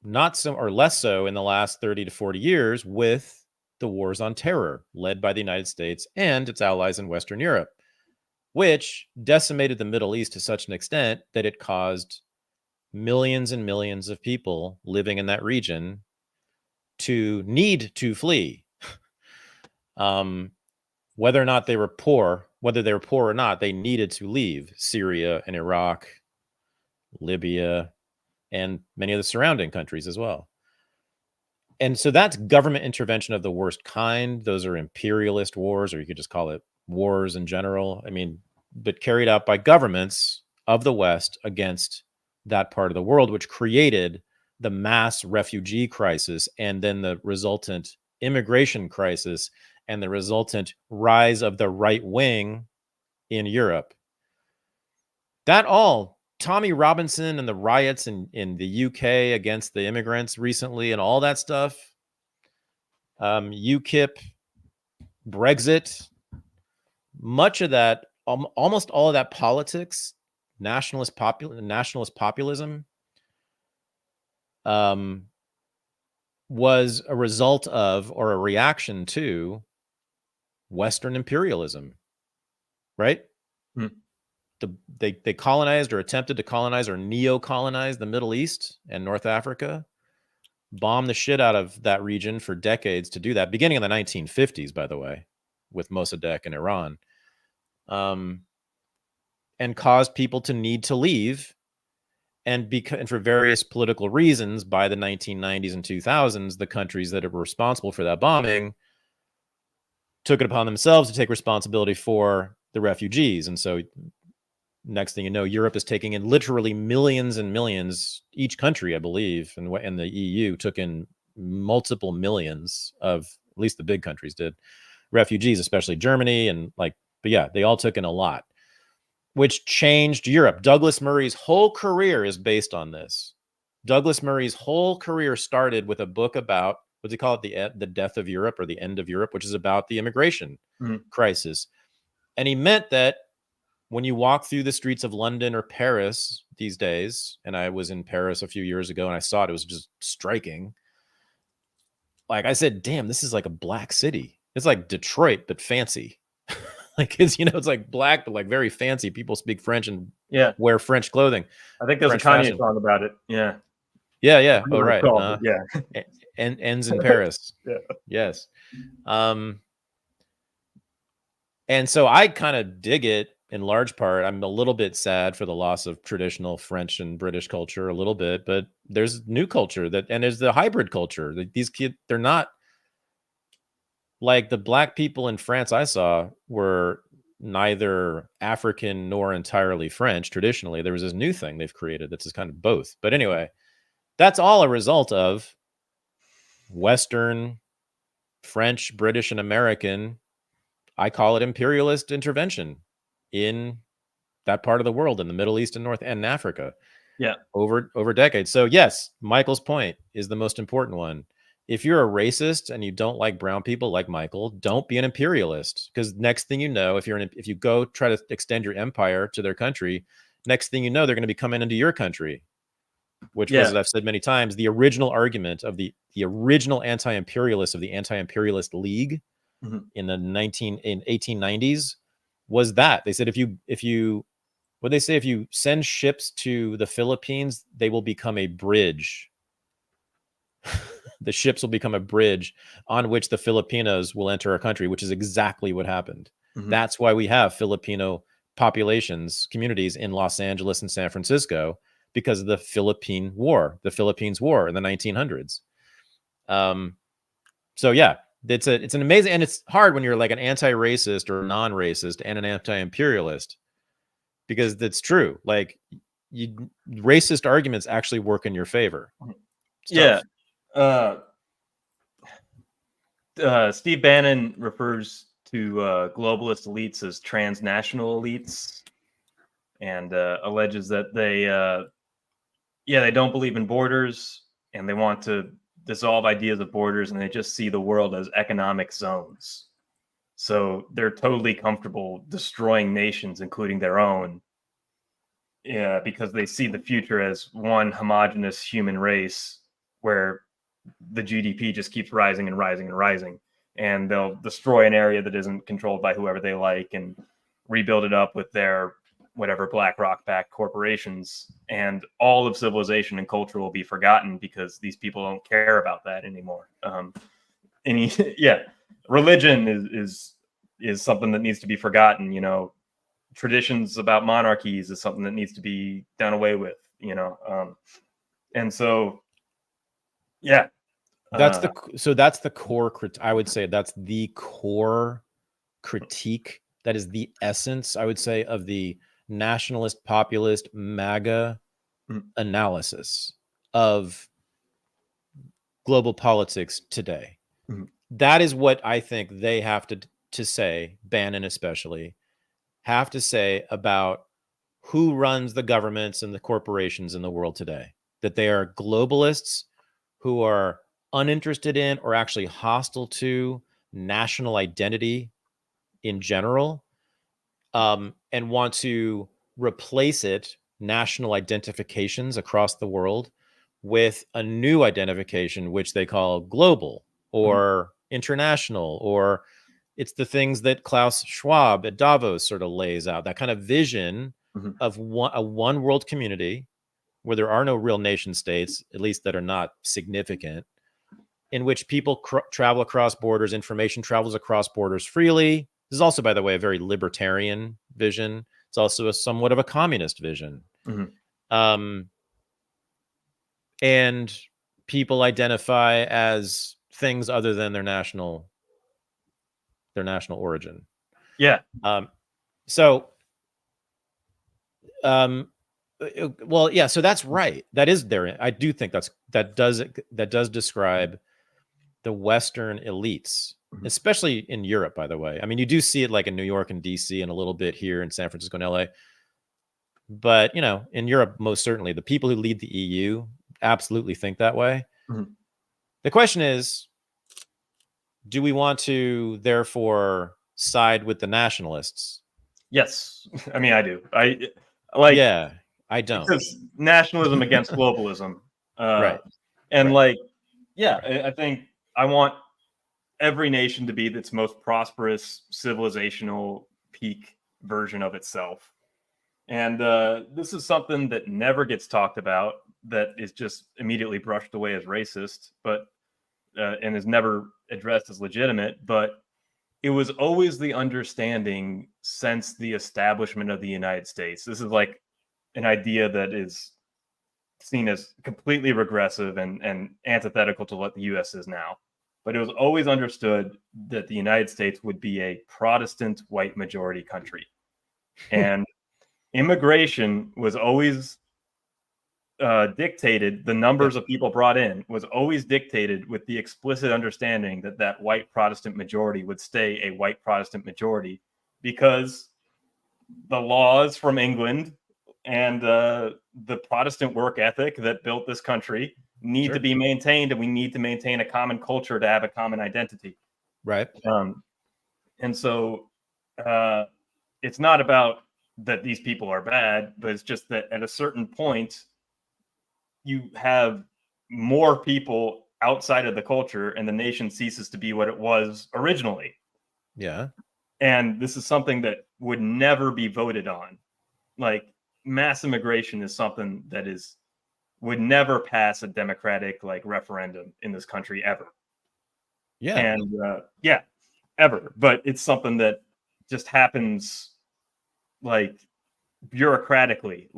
not so, or less so in the last 30 to 40 years with the wars on terror led by the United States and its allies in Western Europe, which decimated the Middle East to such an extent that it caused millions and millions of people living in that region to need to flee. Whether or not they were poor, or not, they needed to leave Syria and Iraq, Libya, and many of the surrounding countries as well. And so that's government intervention of the worst kind. Those are imperialist wars, or you could just call it wars in general. I mean, but carried out by governments of the West against that part of the world, which created the mass refugee crisis and then the resultant immigration crisis and the resultant rise of the right wing in Europe. That all, Tommy Robinson and the riots in the UK against the immigrants recently and all that stuff, UKIP, Brexit, much of that, almost all of that politics, nationalist populism, was a result of or a reaction to Western imperialism, right? They colonized or attempted to colonize or neo-colonize the Middle East and North Africa, bombed the shit out of that region for decades to do that, beginning in the 1950s, by the way, with Mossadegh in Iran, and caused people to need to leave And for various political reasons, by the 1990s and 2000s, the countries that were responsible for that bombing took it upon themselves to take responsibility for the refugees. And so next thing you know, Europe is taking in literally millions and millions. Each country, I believe, and the EU took in multiple millions of, at least the big countries did, refugees, especially Germany. And but yeah, they all took in a lot, which changed Europe. Douglas Murray's whole career is based on this. Douglas Murray's whole career started with a book about, what do you call it, the death of Europe, or the end of Europe, which is about the immigration crisis. And he meant that when you walk through the streets of London or Paris these days, and I was in Paris a few years ago and I saw it was just striking. Like I said, damn, this is like a black city. It's like Detroit, but fancy. Like it's, it's like black, but like very fancy. People speak French and wear French clothing. I think there's a Kanye song about it. Yeah. Yeah. Oh, right. Yeah. And ends in Paris. Yeah. Yes. And so I kind of dig it in large part. I'm a little bit sad for the loss of traditional French and British culture a little bit, but there's new culture and there's the hybrid culture. These kids, they're not like the black people in France I saw were neither African nor entirely French. Traditionally, there was this new thing they've created that's just kind of both. But anyway, that's all a result of Western, French, British, and American, I call it imperialist intervention in that part of the world, in the Middle East and North and Africa. Yeah. Over decades. So yes, Michael's point is the most important one. If you're a racist and you don't like brown people like Michael, don't be an imperialist, because next thing you know, if you go try to extend your empire to their country, next thing you know, they're going to be coming into your country, which was, as I've said many times, the original argument of the original anti-imperialists of the Anti-Imperialist League in the 1890s was that they said if you send ships to the Philippines, they will become a bridge. The ships will become a bridge on which the Filipinos will enter our country, which is exactly what happened. That's why we have Filipino communities in Los Angeles and San Francisco, because of the Philippines War in the 1900s. So yeah, it's an amazing, and it's hard when you're like an anti-racist or non-racist and an anti-imperialist, because that's true. Like racist arguments actually work in your favor. Steve Bannon refers to globalist elites as transnational elites, and alleges that they don't believe in borders, and they want to dissolve ideas of borders, and they just see the world as economic zones. So they're totally comfortable destroying nations, including their own, because they see the future as one homogenous human race where the GDP just keeps rising and rising and rising, and they'll destroy an area that isn't controlled by whoever they like and rebuild it up with their whatever BlackRock-backed corporations, and all of civilization and culture will be forgotten because these people don't care about that anymore. Religion is something that needs to be forgotten. Traditions about monarchies is something that needs to be done away with. And so, yeah, that's the core. I would say that's the core critique. That is the essence, I would say, of the nationalist, populist, MAGA analysis of global politics today. That is what I think they have to say, Bannon especially, have to say about who runs the governments and the corporations in the world today. That they are globalists who are uninterested in or actually hostile to national identity in general, and want to replace national identifications across the world with a new identification, which they call global or international, or it's the things that Klaus Schwab at Davos sort of lays out, that kind of vision of a one world community where there are no real nation states, at least that are not significant, in which people travel across borders, information travels across borders freely. This is also, by the way, a very libertarian vision. It's also somewhat of a communist vision. and people identify as things other than their national origin. Yeah. So well, yeah, so that's right. That is there. I do think that does describe the Western elites, especially in Europe, by the way. I mean, you do see it like in New York and DC and a little bit here in San Francisco and LA. But, in Europe, most certainly, the people who lead the EU absolutely think that way. Mm-hmm. The question is, do we want to therefore side with the nationalists? Yes. I mean, I do. Yeah, I don't. Because nationalism against globalism. Right. And right. I think I want every nation to be its most prosperous civilizational peak version of itself. And this is something that never gets talked about, that is just immediately brushed away as racist, but and is never addressed as legitimate. But it was always the understanding since the establishment of the United States. This is like an idea that is seen as completely regressive and antithetical to what the U.S. is now. But it was always understood that the United States would be a Protestant white majority country. And immigration was always dictated, the numbers of people brought in was always dictated with the explicit understanding that that white Protestant majority would stay a white Protestant majority, because the laws from England and the Protestant work ethic that built this country need to be maintained, and we need to maintain a common culture to have a common identity. Right. And so it's not about that these people are bad, but it's just that at a certain point, you have more people outside of the culture and the nation ceases to be what it was originally. Yeah. And this is something that would never be voted on. Like, mass immigration is something that would never pass a democratic referendum in this country ever. Yeah. And ever. But it's something that just happens bureaucratically.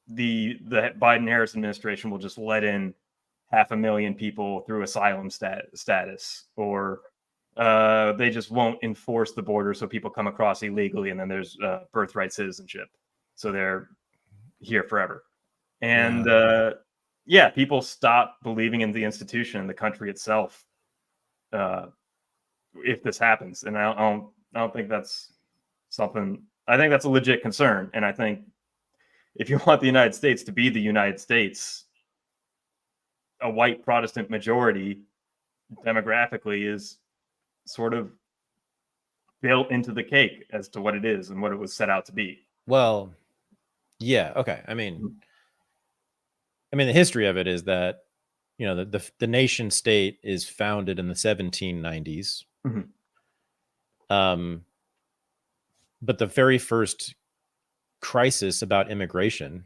The Biden-Harris administration will just let in 500,000 people through asylum status, or they just won't enforce the border, so people come across illegally, and then there's birthright citizenship, so they're here forever. And people stop believing in the institution and the country itself if this happens. And I don't think that's something. I think that's a legit concern, and I think if you want the United States to be the United States, a white Protestant majority demographically is sort of built into the cake as to what it is and what it was set out to be. Well, yeah. Okay. I mean, the history of it is that, the nation state is founded in the 1790s. Mm-hmm. But the very first crisis about immigration,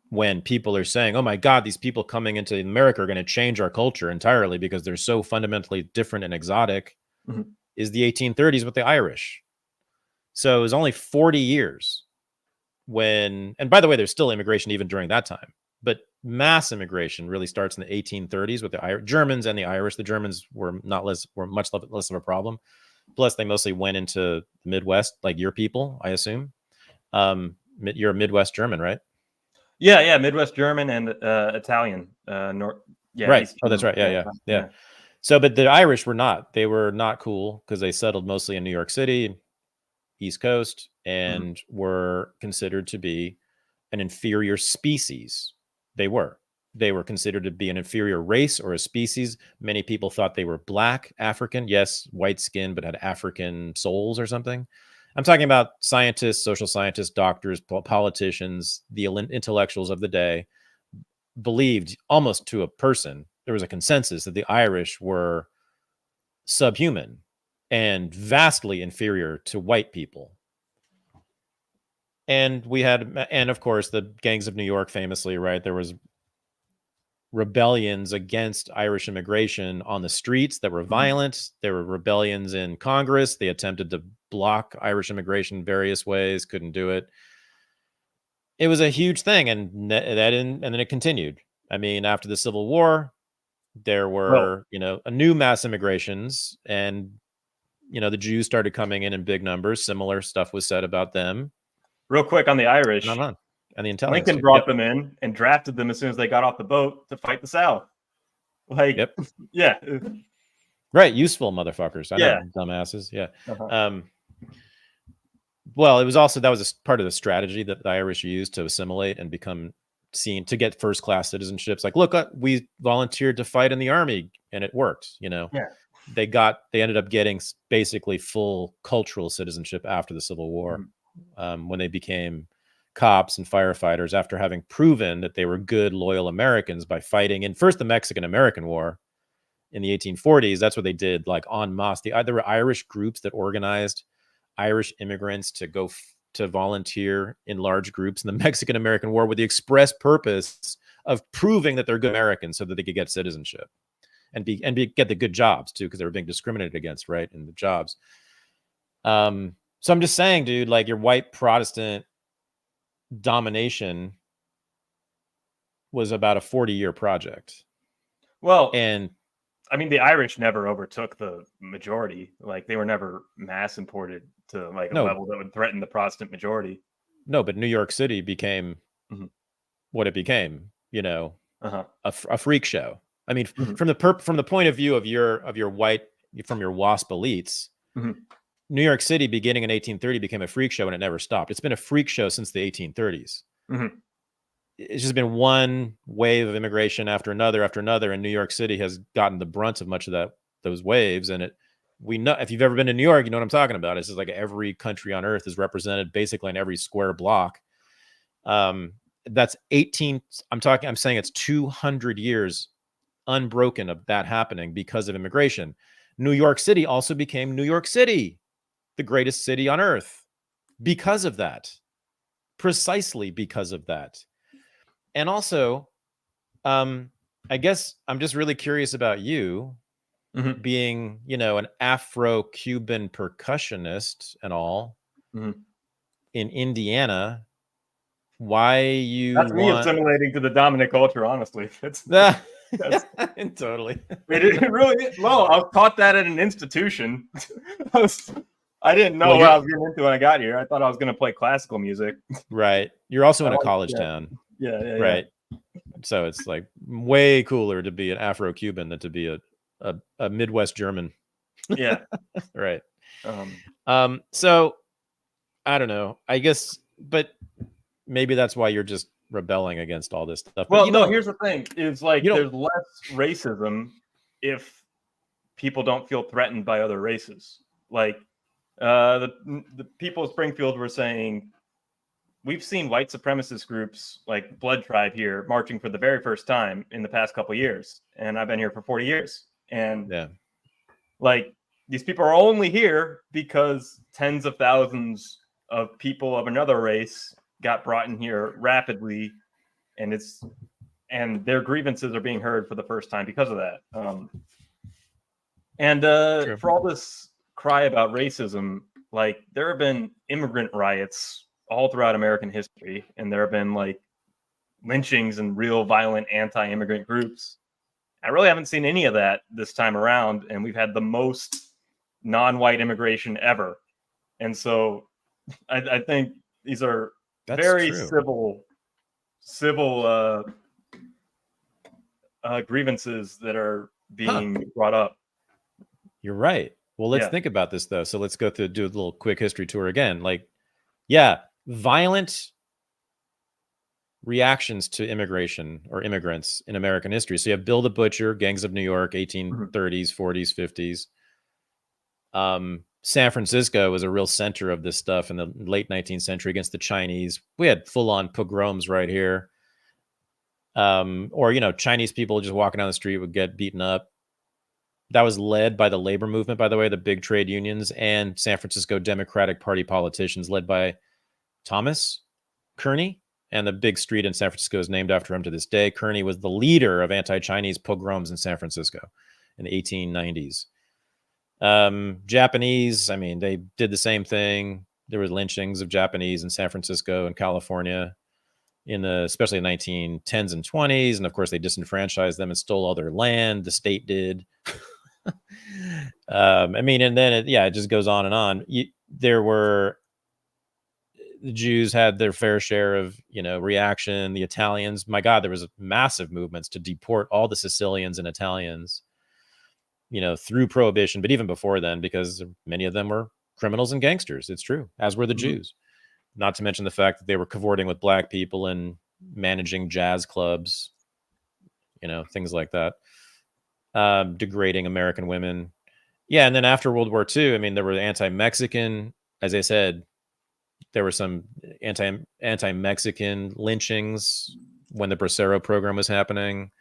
when people are saying, oh my God, these people coming into America are going to change our culture entirely because they're so fundamentally different and exotic, is the 1830s with the Irish. So it was only 40 years when, and by the way, there's still immigration even during that time, but mass immigration really starts in the 1830s with the Germans and the Irish. The Germans were much less of a problem. Plus, they mostly went into the Midwest, like your people, I assume. You're a Midwest German, right? Yeah, Midwest German and Italian. Right. East that's right. German. Yeah. So, but the Irish were not. They were not cool because they settled mostly in New York City, East Coast, and were considered to be an inferior species. They were considered to be an inferior race or a species. Many people thought they were Black African. Yes, white skin, but had African souls or something. I'm talking about scientists, social scientists, doctors, politicians, the intellectuals of the day believed almost to a person. There was a consensus that the Irish were subhuman and vastly inferior to white people. And of course, the gangs of New York famously, right? There was rebellions against Irish immigration on the streets that were violent. There were rebellions in Congress. They attempted to block Irish immigration various ways, couldn't do it. It was a huge thing, and then it continued. I mean, after the Civil War, there were, a new mass immigrations, and, the Jews started coming in big numbers. Similar stuff was said about them. Real quick on the Irish. And the Italians. Lincoln brought them in and drafted them as soon as they got off the boat to fight the South. Like, yeah. Right. Useful motherfuckers. I know, dumbasses. Yeah. Well, that was a part of the strategy that the Irish used to assimilate and become seen, to get first-class citizenships. Like, look, we volunteered to fight in the army, and it worked. They ended up getting basically full cultural citizenship after the Civil War, when they became cops and firefighters, after having proven that they were good, loyal Americans by fighting in first the Mexican-American War in the 1840s. That's what they did, like, en masse. There were Irish groups that organized Irish immigrants to go to volunteer in large groups in the Mexican-American War with the express purpose of proving that they're good Americans so that they could get citizenship and get the good jobs too, because they were being discriminated against, right, in the jobs. So I'm just saying, dude, like, your white Protestant domination was about a 40-year project. Well, and I mean, the Irish never overtook the majority. Like, they were never mass imported to like a level that would threaten the Protestant majority. No, but New York City became what it became, a freak show. I mean, from the point of view of your white, from your WASP elites, New York City beginning in 1830 became a freak show, and it never stopped. It's been a freak show since the 1830s. It's just been one wave of immigration after another, and New York City has gotten the brunt of much of those waves. And we know, if you've ever been to New York, you know what I'm talking about. It's just like every country on earth is represented basically in every square block. That's 18. I'm saying it's 200 years unbroken of that happening because of immigration. New York City also became New York City, the greatest city on earth, because of that, precisely because of that. And also, I guess I'm just really curious about you being, an Afro-Cuban percussionist and all in Indiana. Why that's me assimilating to the dominant culture, honestly. Totally. It really is. Well, I was taught that at an institution. I didn't know what I was getting into when I got here. I thought I was going to play classical music. Right. You're also in a college town. Yeah. Right. So it's like way cooler to be an Afro-Cuban than to be a Midwest German. Yeah. Right. So I don't know, I guess, but maybe that's why you're just rebelling against all this stuff. Well, here's the thing. It's like there's less racism if people don't feel threatened by other races. Like the people of Springfield were saying, we've seen white supremacist groups like Blood Tribe here marching for the very first time in the past couple of years. And I've been here for 40 years. And like, these people are only here because tens of thousands of people of another race got brought in here rapidly. And their grievances are being heard for the first time because of that. For all this cry about racism, like, there have been immigrant riots all throughout American history, and there have been like lynchings and real violent anti-immigrant groups. I really haven't seen any of that this time around, and we've had the most non-white immigration ever. And so I think these are very civil grievances that are being brought up. You're right. Well, let's think about this though. So let's do a little quick history tour again. Like, violent reactions to immigration or immigrants in American history. So you have Bill the Butcher, Gangs of New York, 1830s, 40s, 50s. San Francisco was a real center of this stuff in the late 19th century against the Chinese. We had full-on pogroms right here. Or, Chinese people just walking down the street would get beaten up. That was led by the labor movement, by the way, the big trade unions and San Francisco Democratic Party politicians led by Thomas Kearny, and the big street in San Francisco is named after him to this day. Kearny was the leader of anti-Chinese pogroms in San Francisco in the 1890s. Japanese, I mean, they did the same thing. There were lynchings of Japanese in San Francisco and California. especially 1910s and 20s. And of course, they disenfranchised them and stole all their land. The state did. I mean, and then it just goes on and on. The Jews had their fair share of, reaction. The Italians, my God, there was massive movements to deport all the Sicilians and Italians, through Prohibition, but even before then, because many of them were criminals and gangsters. It's true, as were the Jews. Not to mention the fact that they were cavorting with black people and managing jazz clubs, things like that, degrading American women. Yeah, and then after World War II, I mean, there were anti-Mexican, as I said, there were some anti-Mexican lynchings when the Bracero program was happening.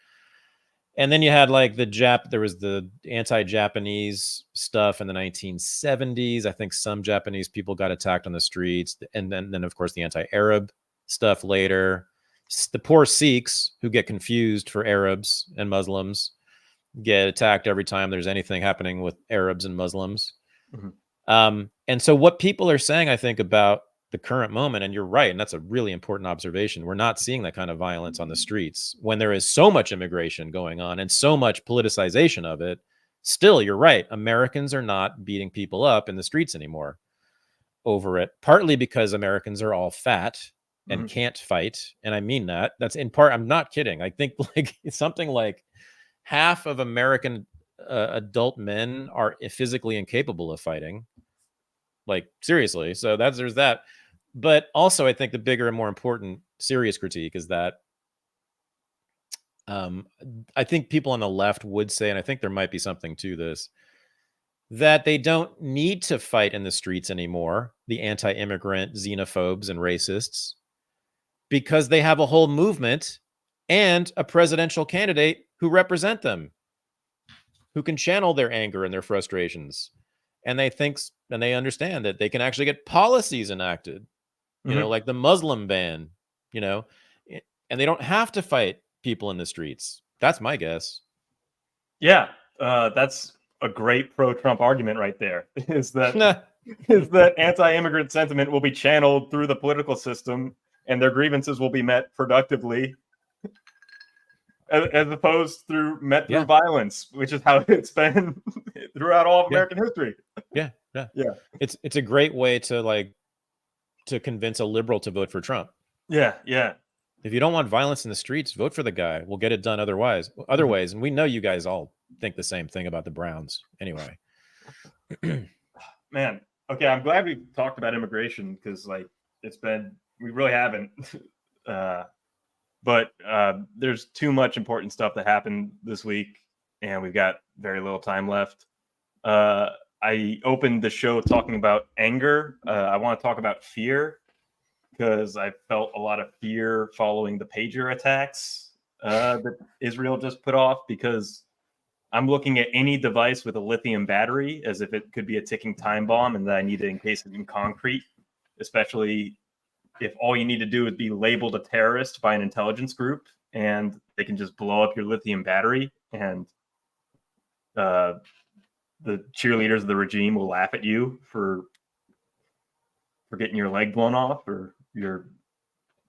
And then you had like there was the anti-Japanese stuff in the 1970s. I think some Japanese people got attacked on the streets. And then of course, the anti-Arab stuff later. The poor Sikhs who get confused for Arabs and Muslims get attacked every time there's anything happening with Arabs and Muslims. And so what people are saying, I think, about the current moment, and you're right, and that's a really important observation, we're not seeing that kind of violence on the streets when there is so much immigration going on and so much politicization of it. Still, you're right, Americans are not beating people up in the streets anymore over it, partly because Americans are all fat and can't fight. And I mean that. That's in part, I'm not kidding. I think like something like half of American adult men are physically incapable of fighting. Like, seriously. So there's that. But also, I think the bigger and more important serious critique is that I think people on the left would say, and I think there might be something to this, that they don't need to fight in the streets anymore, the anti-immigrant xenophobes and racists, because they have a whole movement and a presidential candidate who represent them, who can channel their anger and their frustrations. And they understand that they can actually get policies enacted, like the Muslim ban, and they don't have to fight people in the streets. That's my guess. Yeah, that's a great pro-Trump argument right there. Is that anti-immigrant sentiment will be channeled through the political system, and their grievances will be met productively, as opposed through violence, which is how it's been throughout all of American history. Yeah. It's a great way to convince a liberal to vote for Trump. Yeah. If you don't want violence in the streets, vote for the guy. We'll get it done other ways. And we know you guys all think the same thing about the Browns anyway. Man, okay, I'm glad we talked about immigration, because we really haven't. But there's too much important stuff that happened this week, and we've got very little time left. I opened the show talking about anger. I want to talk about fear, because I felt a lot of fear following the pager attacks that Israel just put off, because I'm looking at any device with a lithium battery as if it could be a ticking time bomb, and that I need to encase it in concrete, especially if all you need to do is be labeled a terrorist by an intelligence group, and they can just blow up your lithium battery, and the cheerleaders of the regime will laugh at you for getting your leg blown off, or your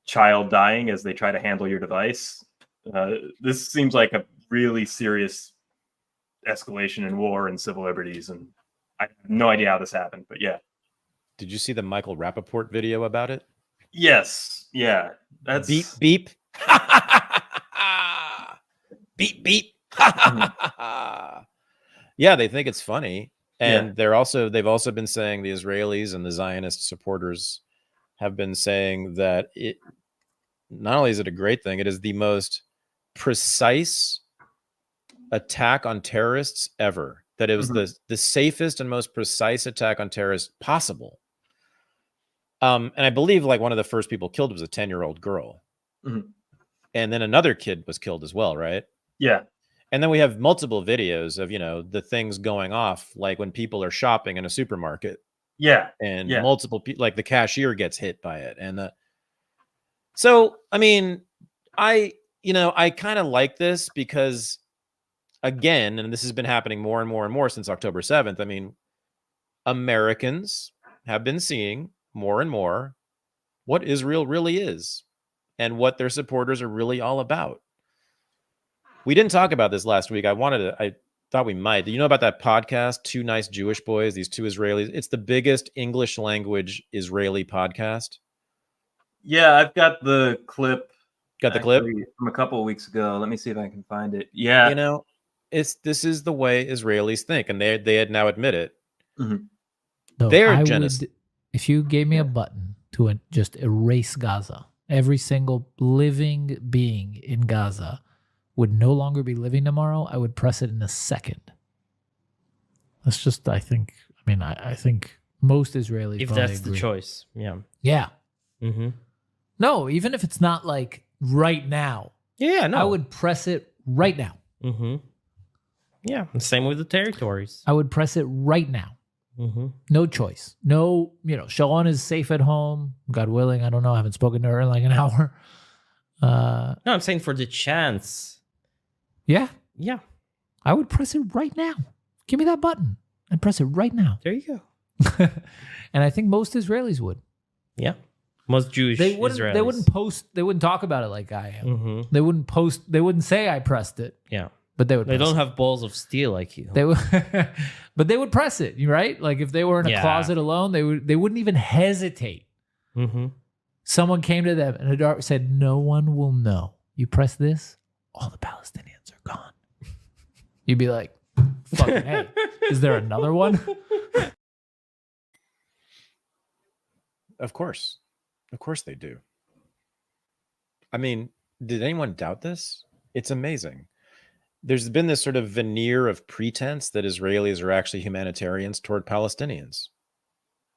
child dying as they try to handle your device. This seems like a really serious escalation in war and civil liberties, and I have no idea how this happened, but yeah. Did you see the Michael Rappaport video about it? Yes. Yeah. That's beep beep. Beep beep. Yeah, they think it's funny. And they've also been saying, the Israelis and the Zionist supporters have been saying that it not only is it a great thing, it is the most precise attack on terrorists ever. That it was the safest and most precise attack on terrorists possible. And I believe one of the first people killed was a 10-year-old girl. And then another kid was killed as well, right? Yeah. And then we have multiple videos of, the things going off, like when people are shopping in a supermarket. Yeah. And multiple people, like the cashier gets hit by it. And so, I mean, I kind of like this because, again, and this has been happening more and more and more since October 7th. I mean, Americans have been seeing more and more what Israel really is. and what their supporters are really all about. We didn't talk about this last week. I thought we might. Do you know about that podcast, Two Nice Jewish Boys, these two Israelis? It's the biggest English language Israeli podcast. Yeah, I've got the clip. Got the clip? From a couple of weeks ago. Let me see if I can find it. Yeah. You know, this is the way Israelis think, and they had now admit it. Mm-hmm. No, if you gave me a button to just erase Gaza, every single living being in Gaza would no longer be living tomorrow, I would press it in a second. That's just, I think most Israelis if that's agree. The choice. Yeah. Yeah. Mm-hmm. No, even if it's not like right now. Yeah, no. I would press it right now. Mm-hmm. Yeah, same with the territories. I would press it right now. Mm-hmm. No choice. No, Sharon is safe at home. God willing, I don't know. I haven't spoken to her in like an hour. No, I'm saying for the chance. Yeah. Yeah. I would press it right now. Give me that button and press it right now. There you go. And I think most Israelis would. Yeah. Most Jewish Israelis. They wouldn't post. They wouldn't talk about it like I am. Mm-hmm. They wouldn't post. They wouldn't say I pressed it. Yeah. But they would. They don't have balls of steel like you. They would, but they would press it, right? Like if they were in a closet alone, they wouldn't even hesitate. Mm-hmm. Someone came to them and said, "No one will know. You press this, all the Palestinians are gone." You'd be like, "Fucking hey, is there another one?" Of course they do. I mean, did anyone doubt this? It's amazing. There's been this sort of veneer of pretense that Israelis are actually humanitarians toward Palestinians.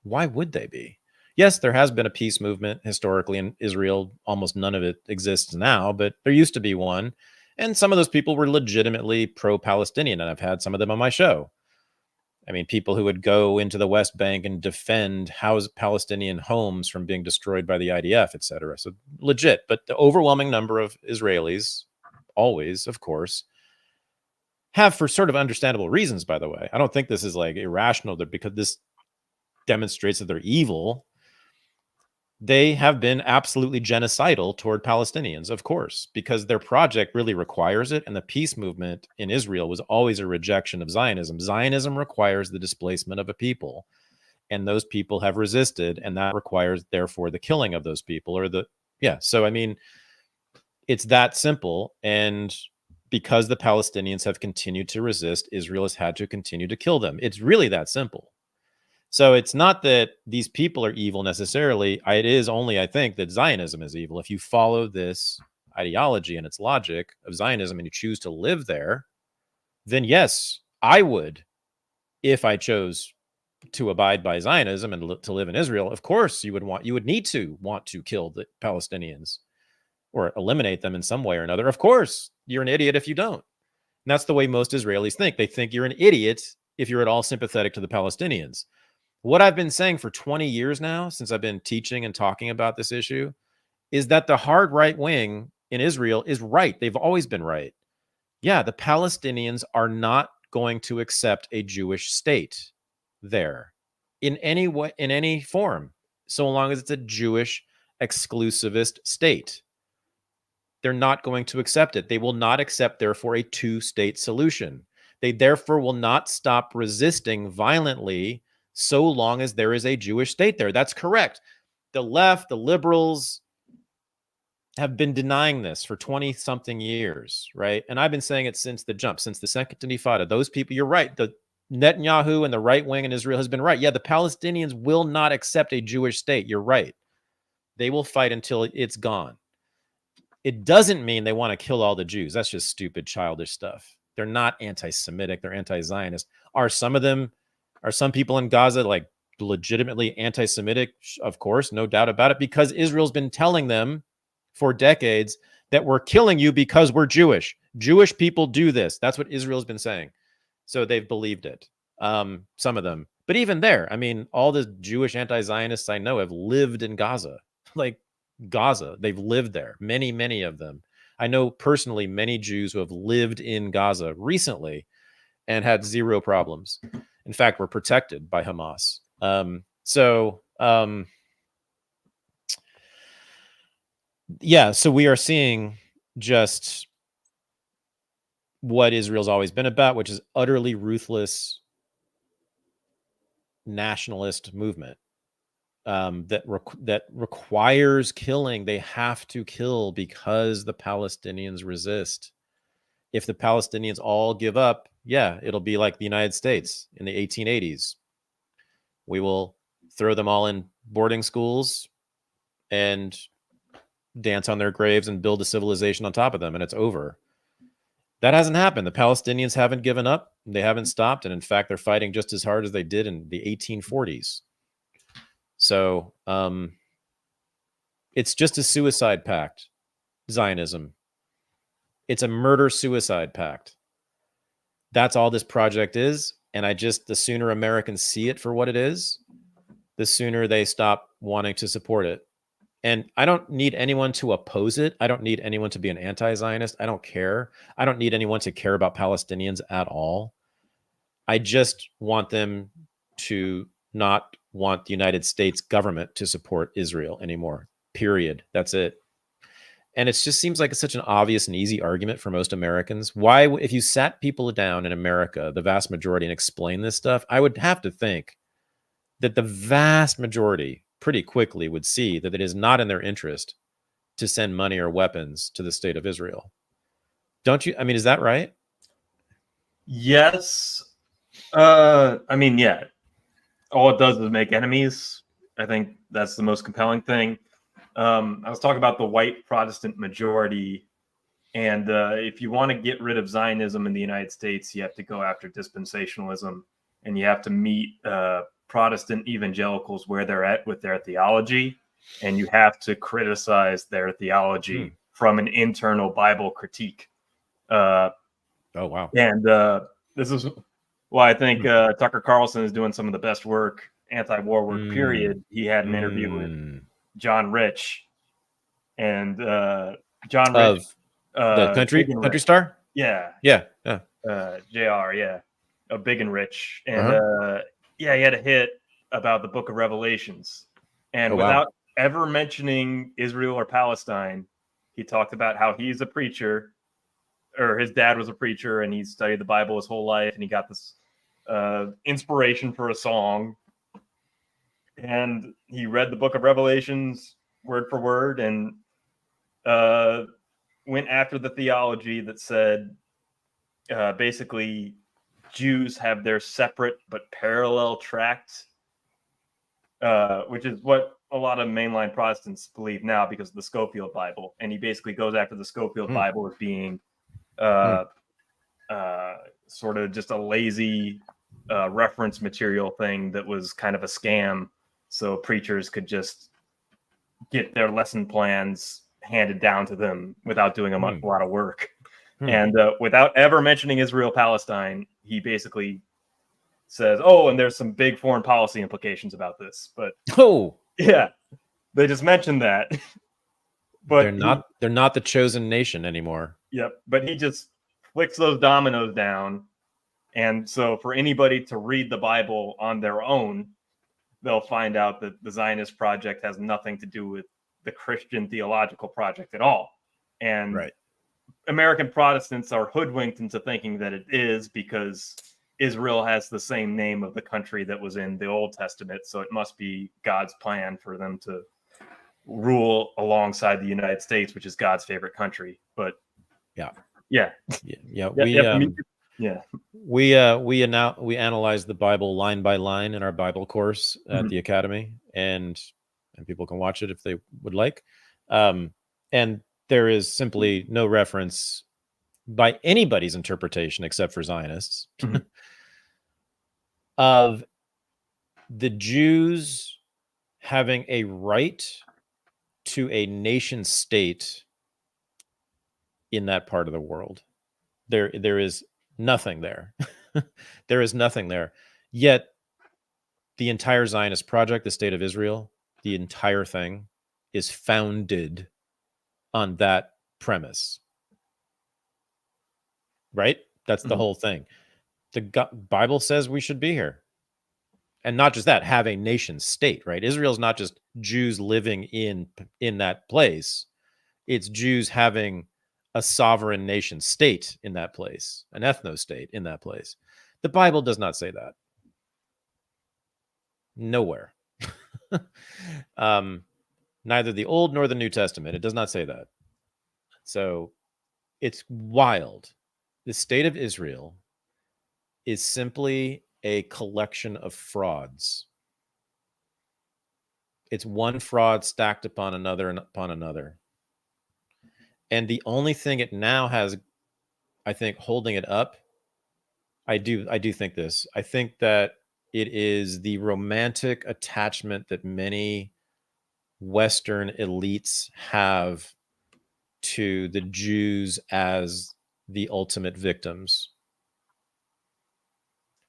Why would they be? Yes, there has been a peace movement historically in Israel. Almost none of it exists now, but there used to be one. And some of those people were legitimately pro-Palestinian, and I've had some of them on my show. I mean, people who would go into the West Bank and defend Palestinian homes from being destroyed by the IDF, etc. So legit, but the overwhelming number of Israelis, always, of course, have, for sort of understandable reasons, by the way. I don't think this is like irrational because this demonstrates that they're evil. They have been absolutely genocidal toward Palestinians, of course, because their project really requires it. And the peace movement in Israel was always a rejection of Zionism. Zionism requires the displacement of a people, and those people have resisted, and that requires, therefore, the killing of those people So, I mean, it's that simple. And because the Palestinians have continued to resist, Israel has had to continue to kill them. It's really that simple. So it's not that these people are evil necessarily. It is only, I think, that Zionism is evil. If you follow this ideology and its logic of Zionism and you choose to live there, then yes, I would, if I chose to abide by Zionism and to live in Israel, of course you would need to want to kill the Palestinians or eliminate them in some way or another. Of course, you're an idiot if you don't. And that's the way most Israelis think. They think you're an idiot if you're at all sympathetic to the Palestinians. What I've been saying for 20 years now, since I've been teaching and talking about this issue, is that the hard right wing in Israel is right. They've always been right. Yeah, the Palestinians are not going to accept a Jewish state there in any way, in any form, so long as it's a Jewish exclusivist state. They're not going to accept it. They will not accept, therefore, a two-state solution. They therefore will not stop resisting violently so long as there is a Jewish state there. That's correct. The left, the liberals have been denying this for 20-something years, right? And I've been saying it since the jump, since the Second Intifada. Those people, you're right. The Netanyahu and the right wing in Israel has been right. Yeah, the Palestinians will not accept a Jewish state. You're right. They will fight until it's gone. It doesn't mean they want to kill all the Jews. That's just stupid, childish stuff. They're not anti-Semitic. They're anti-Zionist. Are some people in Gaza like legitimately anti-Semitic? Of course, no doubt about it, because Israel's been telling them for decades that we're killing you because we're Jewish. Jewish people do this. That's what Israel's been saying. So they've believed it. Some of them. But even there, I mean, all the Jewish anti-Zionists I know have lived in Gaza. Like Gaza, they've lived there. Many, many of them. I know personally many Jews who have lived in Gaza recently and had zero problems. In fact, were protected by Hamas. Yeah, so we are seeing just what Israel's always been about, which is utterly ruthless nationalist movement that requires killing. They have to kill because the Palestinians resist. If the Palestinians all give up, yeah, it'll be like the United States in the 1880s. We will throw them all in boarding schools and dance on their graves and build a civilization on top of them, and it's over. That hasn't happened. The Palestinians haven't given up. They haven't stopped. And in fact, they're fighting just as hard as they did in the 1840s. So it's just a suicide pact, Zionism. It's a murder-suicide pact. That's all this project is. And the sooner Americans see it for what it is, the sooner they stop wanting to support it. And I don't need anyone to oppose it. I don't need anyone to be an anti-Zionist. I don't care. I don't need anyone to care about Palestinians at all. I just want them to not want the United States government to support Israel anymore. Period. That's it. And it just seems like it's such an obvious and easy argument for most Americans. Why, if you sat people down in America, the vast majority, and explain this stuff, I would have to think that the vast majority pretty quickly would see that it is not in their interest to send money or weapons to the state of Israel. Don't you? I mean, is that right? Yes. I mean, yeah. All it does is make enemies. I think that's the most compelling thing. I was talking about the white Protestant majority. And if you want to get rid of Zionism in the United States, you have to go after dispensationalism, and you have to meet Protestant evangelicals where they're at with their theology, and you have to criticize their theology from an internal Bible critique. Oh, wow. And this is why I think Tucker Carlson is doing some of the best work, anti-war work, period. He had an interview with John Rich, and John Rich of the country star. Yeah. JR, yeah, of Big and Rich, and he had a hit about the Book of Revelations, and without ever mentioning Israel or Palestine, he talked about how he's a preacher, or his dad was a preacher, and he studied the Bible his whole life, and he got this inspiration for a song, and he read the Book of Revelations word for word, and went after the theology that said basically Jews have their separate but parallel tract, which is what a lot of mainline Protestants believe now because of the Scofield Bible. And he basically goes after the Scofield Bible as being sort of just a lazy reference material thing that was kind of a scam, so preachers could just get their lesson plans handed down to them without doing a lot of work. And without ever mentioning Israel, Palestine, he basically says, and there's some big foreign policy implications about this. But they just mentioned that. But they're not the chosen nation anymore. Yep. But he just flicks those dominoes down. And so for anybody to read the Bible on their own, they'll find out that the Zionist project has nothing to do with the Christian theological project at all. And American Protestants are hoodwinked into thinking that it is because Israel has the same name of the country that was in the Old Testament. So it must be God's plan for them to rule alongside the United States, which is God's favorite country. But we analyze the Bible line by line in our Bible course at the Academy, and people can watch it if they would like. And there is simply no reference by anybody's interpretation, except for Zionists, of the Jews having a right to a nation state in that part of the world. There is nothing there. There is nothing there. Yet the entire Zionist project, the state of Israel, the entire thing is founded on that premise. Right? That's the whole thing. The Bible says we should be here. And not just that, have a nation state, right? Israel's not just Jews living in that place. It's Jews having a sovereign nation state in that place, an ethno-state in that place. The Bible does not say that. Nowhere. Neither the Old nor the New Testament. It does not say that. So it's wild. The state of Israel is simply a collection of frauds. It's one fraud stacked upon another and upon another. And the only thing it now has, I think, holding it up, I do think this. I think that it is the romantic attachment that many Western elites have to the Jews as the ultimate victims.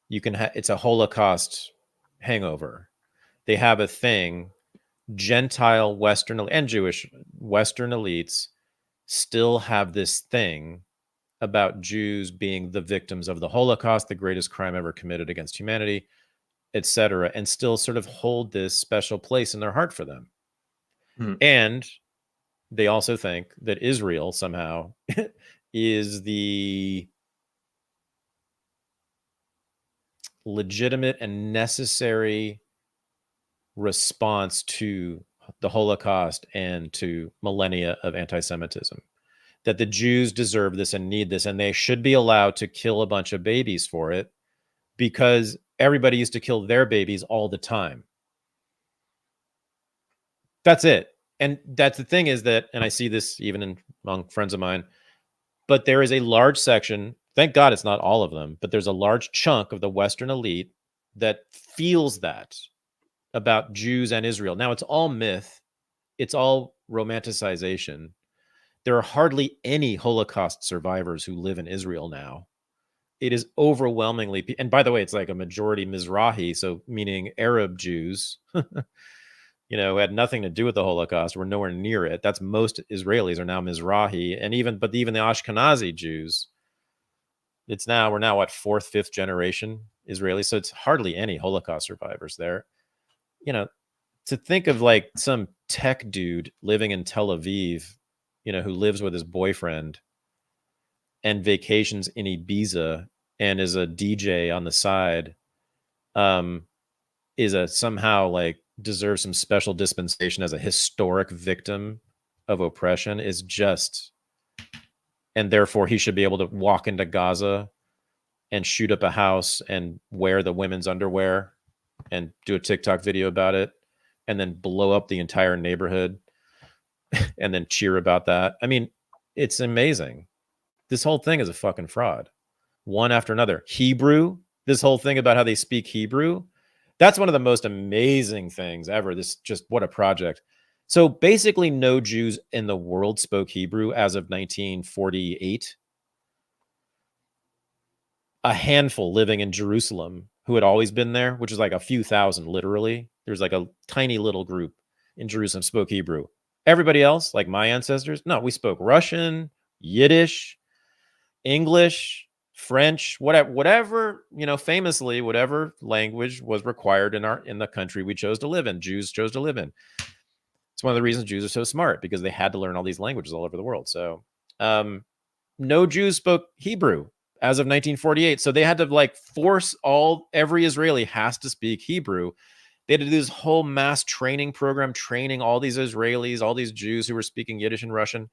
You can it's a Holocaust hangover. They have a thing. Gentile Western and Jewish Western elites still have this thing about Jews being the victims of the Holocaust, the greatest crime ever committed against humanity, etc., and still sort of hold this special place in their heart for them. And they also think that Israel somehow is the legitimate and necessary response to the Holocaust and to millennia of anti-Semitism. That the Jews deserve this and need this, and they should be allowed to kill a bunch of babies for it because everybody used to kill their babies all the time. That's it. And that's the thing is that, and I see this even among friends of mine, but there is a large section, thank God it's not all of them, but there's a large chunk of the Western elite that feels that about Jews and Israel. Now, it's all myth. It's all romanticization. There are hardly any Holocaust survivors who live in Israel now. It is overwhelmingly, and by the way, it's like a majority Mizrahi, so meaning Arab Jews, who had nothing to do with the Holocaust, were nowhere near it. That's most Israelis are now Mizrahi, and even the Ashkenazi Jews, we're now what, 4th, 5th generation Israeli, so it's hardly any Holocaust survivors there. To think of like some tech dude living in Tel Aviv, who lives with his boyfriend and vacations in Ibiza and is a DJ on the side, somehow like deserves some special dispensation as a historic victim of oppression is just, and therefore he should be able to walk into Gaza and shoot up a house and wear the women's underwear and do a TikTok video about it and then blow up the entire neighborhood and then cheer about that. I mean, it's amazing. This whole thing is a fucking fraud. One after another. Hebrew, this whole thing about how they speak Hebrew, that's one of the most amazing things ever. What a project. So basically no Jews in the world spoke Hebrew as of 1948. A handful living in Jerusalem who had always been there, which is like a few thousand, literally. There's like a tiny little group in Jerusalem spoke Hebrew. Everybody else, like my ancestors, no, we spoke Russian, Yiddish, English, French, whatever, famously, whatever language was required in the country we chose to live in, Jews chose to live in. It's one of the reasons Jews are so smart, because they had to learn all these languages all over the world. So no Jews spoke Hebrew as of 1948. So they had to like force every Israeli has to speak Hebrew. They had to do this whole mass training program, training all these Israelis, all these Jews who were speaking Yiddish and Russian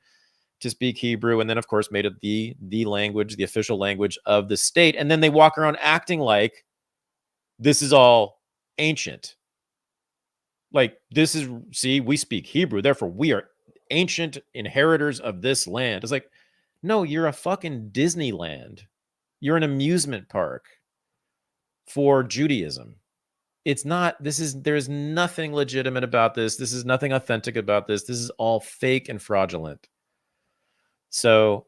to speak Hebrew. And then, of course, made it the language, the official language of the state. And then they walk around acting like this is all ancient. Like, we speak Hebrew, therefore we are ancient inheritors of this land. It's like, no, you're a fucking Disneyland. You're an amusement park for Judaism. It's not, there's nothing legitimate about this. This is nothing authentic about this. This is all fake and fraudulent. So,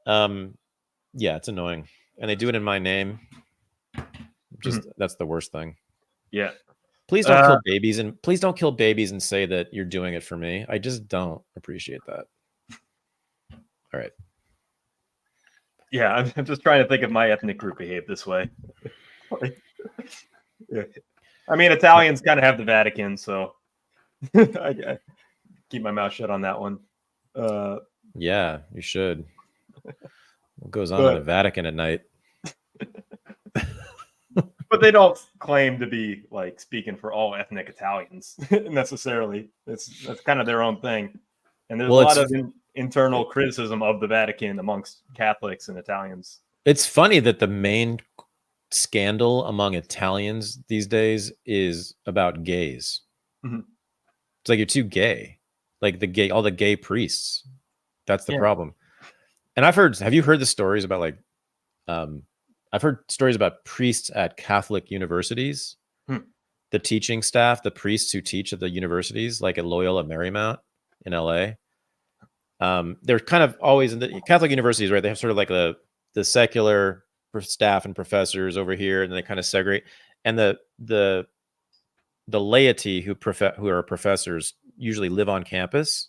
yeah, it's annoying. And they do it in my name. That's the worst thing. Yeah. Please don't kill babies, and please don't kill babies and say that you're doing it for me. I just don't appreciate that. All right. Yeah, I'm just trying to think if my ethnic group behaved this way. Yeah. I mean, Italians kind of have the Vatican, so I keep my mouth shut on that one. Yeah, you should. What goes on in the Vatican at night? But they don't claim to be like speaking for all ethnic Italians necessarily. That's kind of their own thing. And there's a lot of internal criticism of the Vatican amongst Catholics and Italians. It's funny that the main scandal among Italians these days is about gays. Mm-hmm. It's like you're too gay. Like all the gay priests. That's the problem. And have you heard the stories about like, I've heard stories about priests at Catholic universities, the teaching staff, the priests who teach at the universities, like at Loyola Marymount in LA. They're kind of always in the Catholic universities, right? They have sort of like the secular staff and professors over here, and they kind of segregate. And the laity who are professors usually live on campus,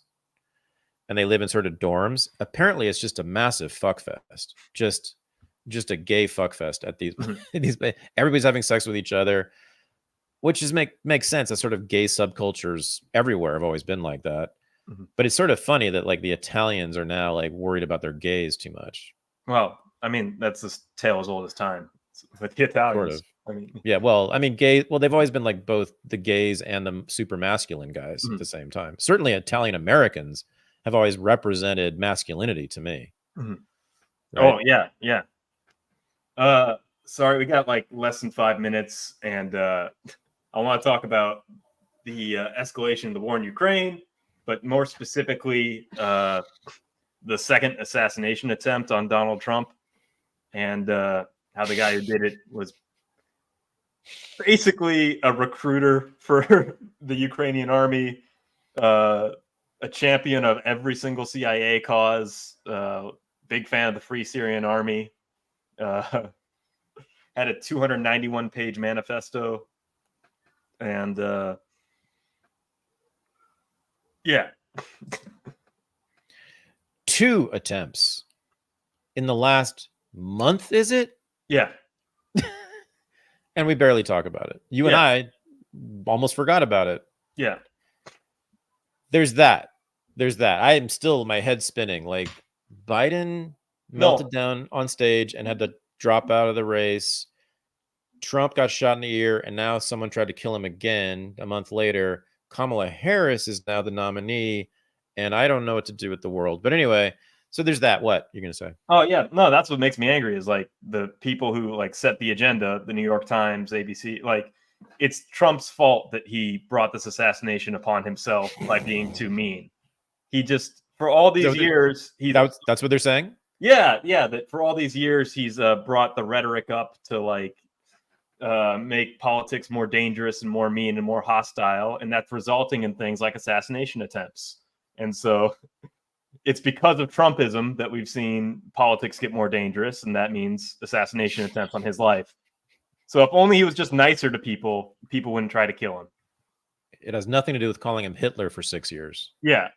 and they live in sort of dorms. Apparently, it's just a massive fuckfest. Just a gay fuckfest at these. Everybody's having sex with each other, which makes sense. That sort of gay subcultures everywhere have always been like that. But it's sort of funny that like the Italians are now like worried about their gays too much. Well, I mean, that's the tale as old as time with the Italians. Sort of. I mean, yeah. Well, I mean, gay. Well, they've always been like both the gays and the super masculine guys at the same time. Certainly, Italian Americans have always represented masculinity to me. Right? Oh yeah. Sorry, we got like less than 5 minutes, and I want to talk about the escalation of the war in Ukraine, but more specifically, the second assassination attempt on Donald Trump, and how the guy who did it was basically a recruiter for the Ukrainian army, a champion of every single CIA cause, big fan of the Free Syrian Army, had a 291-page manifesto, and yeah. 2 attempts in the last month, is it? Yeah. And we barely talk about it. You and I almost forgot about it. Yeah. There's that. I am still, my head spinning. Like, Biden melted down on stage and had to drop out of the race. Trump got shot in the ear, and now someone tried to kill him again a month later. Kamala Harris is now the nominee, and I don't know what to do with the world. But anyway, so there's that. What you're going to say? Oh, yeah. No, that's what makes me angry is like the people who like set the agenda, the New York Times, ABC, like it's Trump's fault that he brought this assassination upon himself by being too mean. He just, for all these years, that's what they're saying? Yeah. That for all these years, he's brought the rhetoric up to like make politics more dangerous and more mean and more hostile. And that's resulting in things like assassination attempts. And so it's because of Trumpism that we've seen politics get more dangerous. And that means assassination attempts on his life. So if only he was just nicer to people, people wouldn't try to kill him. It has nothing to do with calling him Hitler for 6 years. Yeah.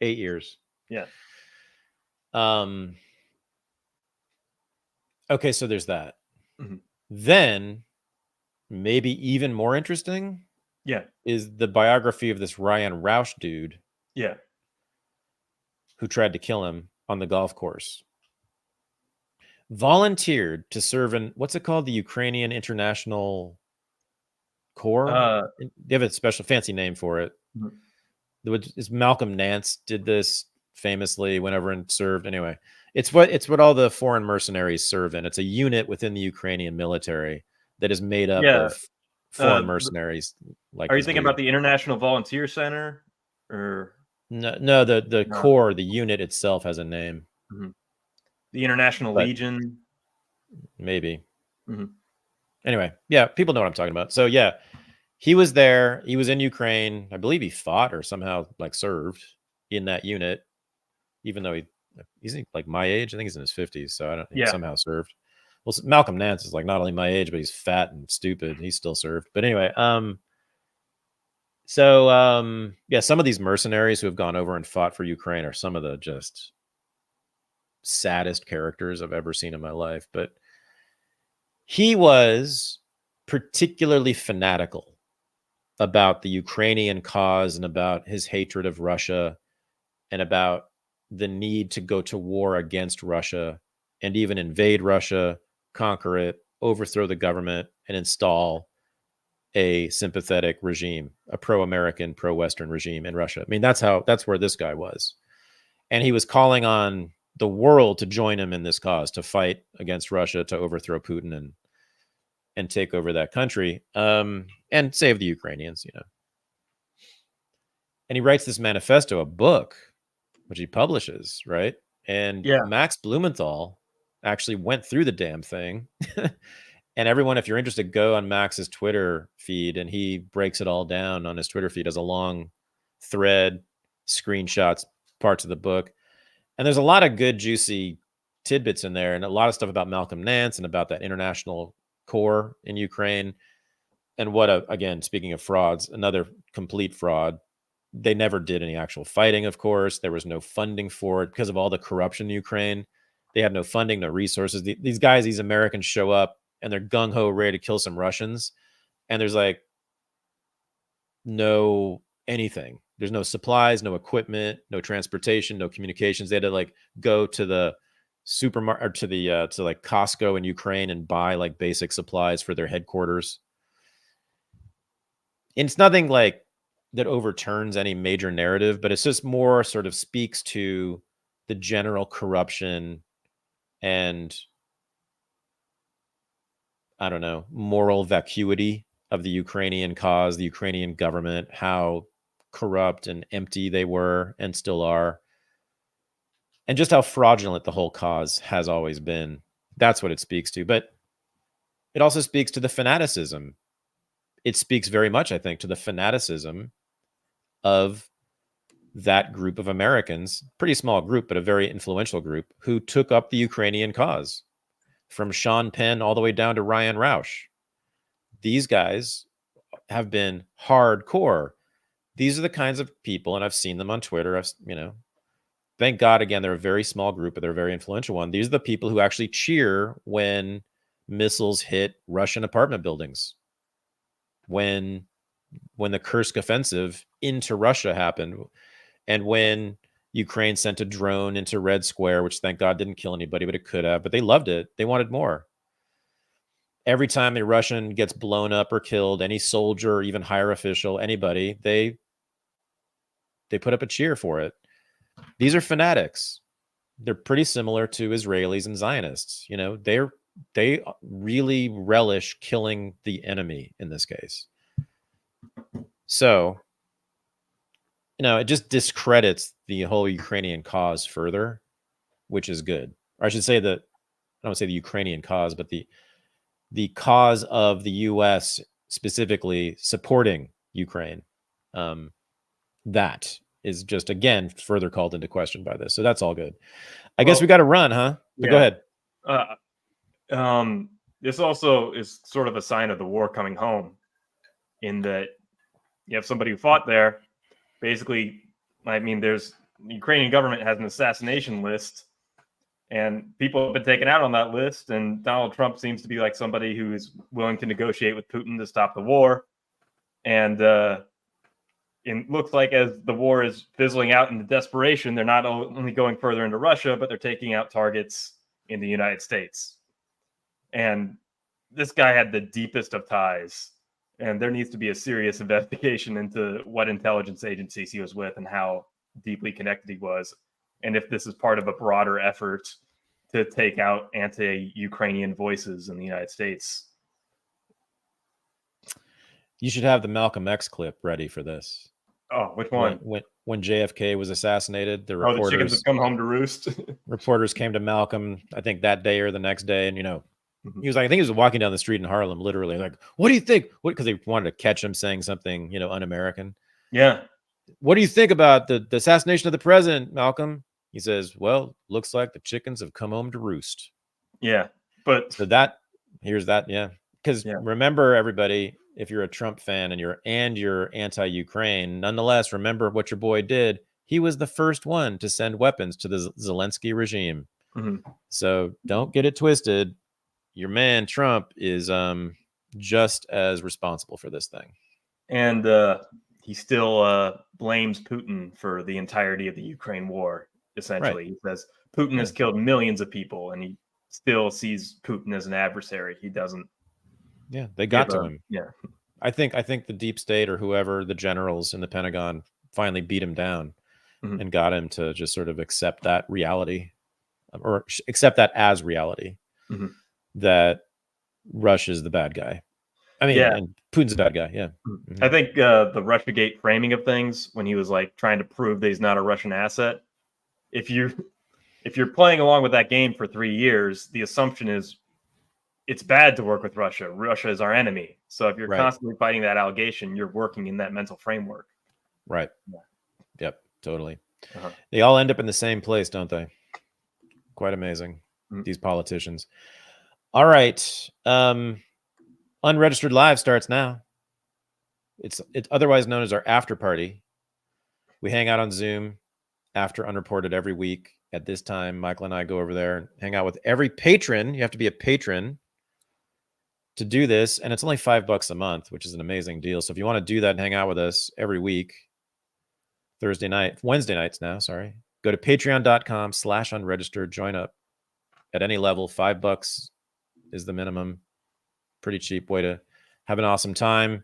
8 years. Yeah. Okay, so there's that. Then, maybe even more interesting, is the biography of this Ryan Routh dude, who tried to kill him on the golf course. Volunteered to serve in what's it called, the Ukrainian International Corps? They have a special fancy name for it. It's Malcolm Nance did this famously, went over and served. Anyway, it's what all the foreign mercenaries serve in. It's a unit within the Ukrainian military that is made up of foreign mercenaries. Like, are you thinking about the International Volunteer Center, or no? The Corps, the unit itself, has a name. The International Legion, maybe. Anyway, yeah, people know what I'm talking about. So yeah, he was there. He was in Ukraine. I believe he fought or somehow like served in that unit, even though he's like my age. I think he's in his 50s. So I don't think he somehow served. Well, Malcolm Nance is like not only my age, but he's fat and stupid. He still served. But anyway, some of these mercenaries who have gone over and fought for Ukraine are some of the just saddest characters I've ever seen in my life. But he was particularly fanatical about the Ukrainian cause and about his hatred of Russia and about the need to go to war against Russia and even invade Russia, conquer it, overthrow the government, and install a sympathetic regime, a pro-American, pro-Western regime in Russia. I mean, that's where this guy was. And he was calling on the world to join him in this cause, to fight against Russia, to overthrow Putin and take over that country, and save the Ukrainians, And he writes this manifesto, a book, which he publishes, right? And Max Blumenthal actually went through the damn thing. And everyone, if you're interested, go on Max's Twitter feed, and he breaks it all down on his Twitter feed as a long thread, screenshots, parts of the book. And there's a lot of good, juicy tidbits in there, and a lot of stuff about Malcolm Nance and about that international core in Ukraine. And again, speaking of frauds, another complete fraud. They never did any actual fighting, of course. There was no funding for it because of all the corruption in Ukraine. They had no funding, no resources. These guys, these Americans show up, and they're gung-ho ready to kill some Russians. And there's like no anything. There's no supplies, no equipment, no transportation, no communications. They had to like go to the supermarket or to like Costco in Ukraine and buy like basic supplies for their headquarters. And it's nothing like that overturns any major narrative, but it's just more sort of speaks to the general corruption and, I don't know, moral vacuity of the Ukrainian cause, the Ukrainian government, how corrupt and empty they were and still are, and just how fraudulent the whole cause has always been. That's what it speaks to. But it also speaks to the fanaticism. It speaks very much, I think, to the fanaticism of that group of Americans, pretty small group, but a very influential group, who took up the Ukrainian cause, from Sean Penn all the way down to Ryan Routh. These guys have been hardcore. These are the kinds of people, and I've seen them on Twitter. Thank God, again, they're a very small group, but they're a very influential one. These are the people who actually cheer when missiles hit Russian apartment buildings, when the Kursk offensive into Russia happened, and when Ukraine sent a drone into Red Square, which thank God didn't kill anybody, but it could have. But they loved it. They wanted more. Every time a Russian gets blown up or killed, any soldier or even higher official, anybody, they put up a cheer for it. These are fanatics. They're pretty similar to Israelis and Zionists. They really relish killing the enemy in this case. So, it just discredits the whole Ukrainian cause further, which is good. Or I should say that, I don't say the Ukrainian cause, but the cause of the U.S. specifically supporting Ukraine. That is just, again, further called into question by this. So that's all good. I guess we got to run, huh? But go ahead. This also is sort of a sign of the war coming home, in that you have somebody who fought there. Basically, the Ukrainian government has an assassination list, and people have been taken out on that list. And Donald Trump seems to be like somebody who is willing to negotiate with Putin to stop the war. And it looks like as the war is fizzling out into desperation, they're not only going further into Russia, but they're taking out targets in the United States. And this guy had the deepest of ties. And there needs to be a serious investigation into what intelligence agencies he was with and how deeply connected he was. And if this is part of a broader effort to take out anti-Ukrainian voices in the United States. You should have the Malcolm X clip ready for this. Oh, which one? When JFK was assassinated, the reporters, the chickens have come home to roost. Reporters came to Malcolm, I think that day or the next day, and he was like, I think he was walking down the street in Harlem, literally like, "What do you think?" Because they wanted to catch him saying something, un-American. Yeah. "What do you think about the assassination of the president, Malcolm?" He says, "Well, looks like the chickens have come home to roost." Yeah, but so here's that, yeah. Because remember, everybody, if you're a Trump fan and you're anti-Ukraine, nonetheless, remember what your boy did. He was the first one to send weapons to the Zelensky regime. Mm-hmm. So don't get it twisted. Your man Trump is just as responsible for this thing. And he still blames Putin for the entirety of the Ukraine war. Essentially, he says Putin has killed millions of people, and he still sees Putin as an adversary. He doesn't. Yeah, they got to him. Yeah, I think the deep state or whoever, the generals in the Pentagon, finally beat him down and got him to just sort of accept that reality, or accept that as reality, that Russia's the bad guy. I mean, and Putin's the bad guy. Yeah. I think the Russiagate framing of things, when he was like trying to prove that he's not a Russian asset, if you're playing along with that game for 3 years, the assumption is it's bad to work with Russia. Russia is our enemy. So if you're constantly fighting that allegation, you're working in that mental framework. Right. Yeah. Yep. Totally. They all end up in the same place, don't they? Quite amazing. These politicians. All right. Unregistered Live starts now. It's otherwise known as our after party. We hang out on Zoom after Unreported every week. At this time, Michael and I go over there and hang out with every patron. You have to be a patron to do this, and it's only $5 a month, which is an amazing deal. So if you want to do that and hang out with us every week, Wednesday nights now, sorry, go to patreon.com/unregistered, join up at any level. $5 is the minimum. Pretty cheap way to have an awesome time.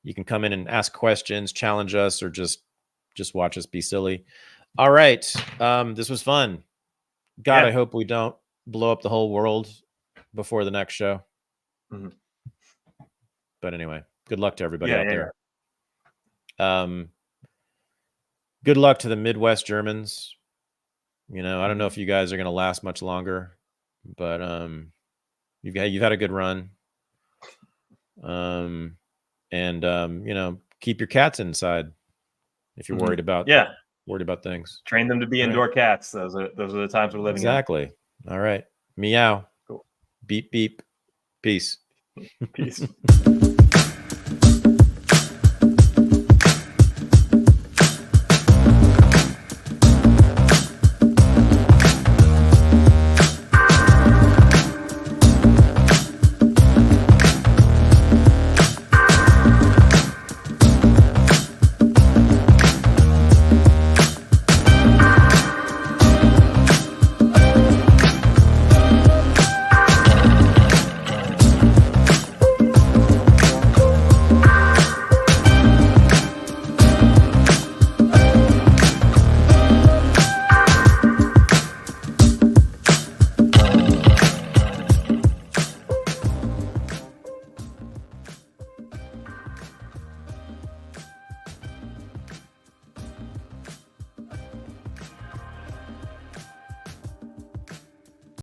You can come in and ask questions, challenge us, or just watch us be silly. All right. This was fun. God, I hope we don't blow up the whole world before the next show. But anyway, good luck to everybody out there. Good luck to the Midwest Germans. You know, I don't know if you guys are going to last much longer, but you've had a good run. You know, keep your cats inside if you're worried about things. Train them to be indoor cats. Those are the times we're living in. Exactly. All right. Meow. Cool. Beep beep. Peace. Peace.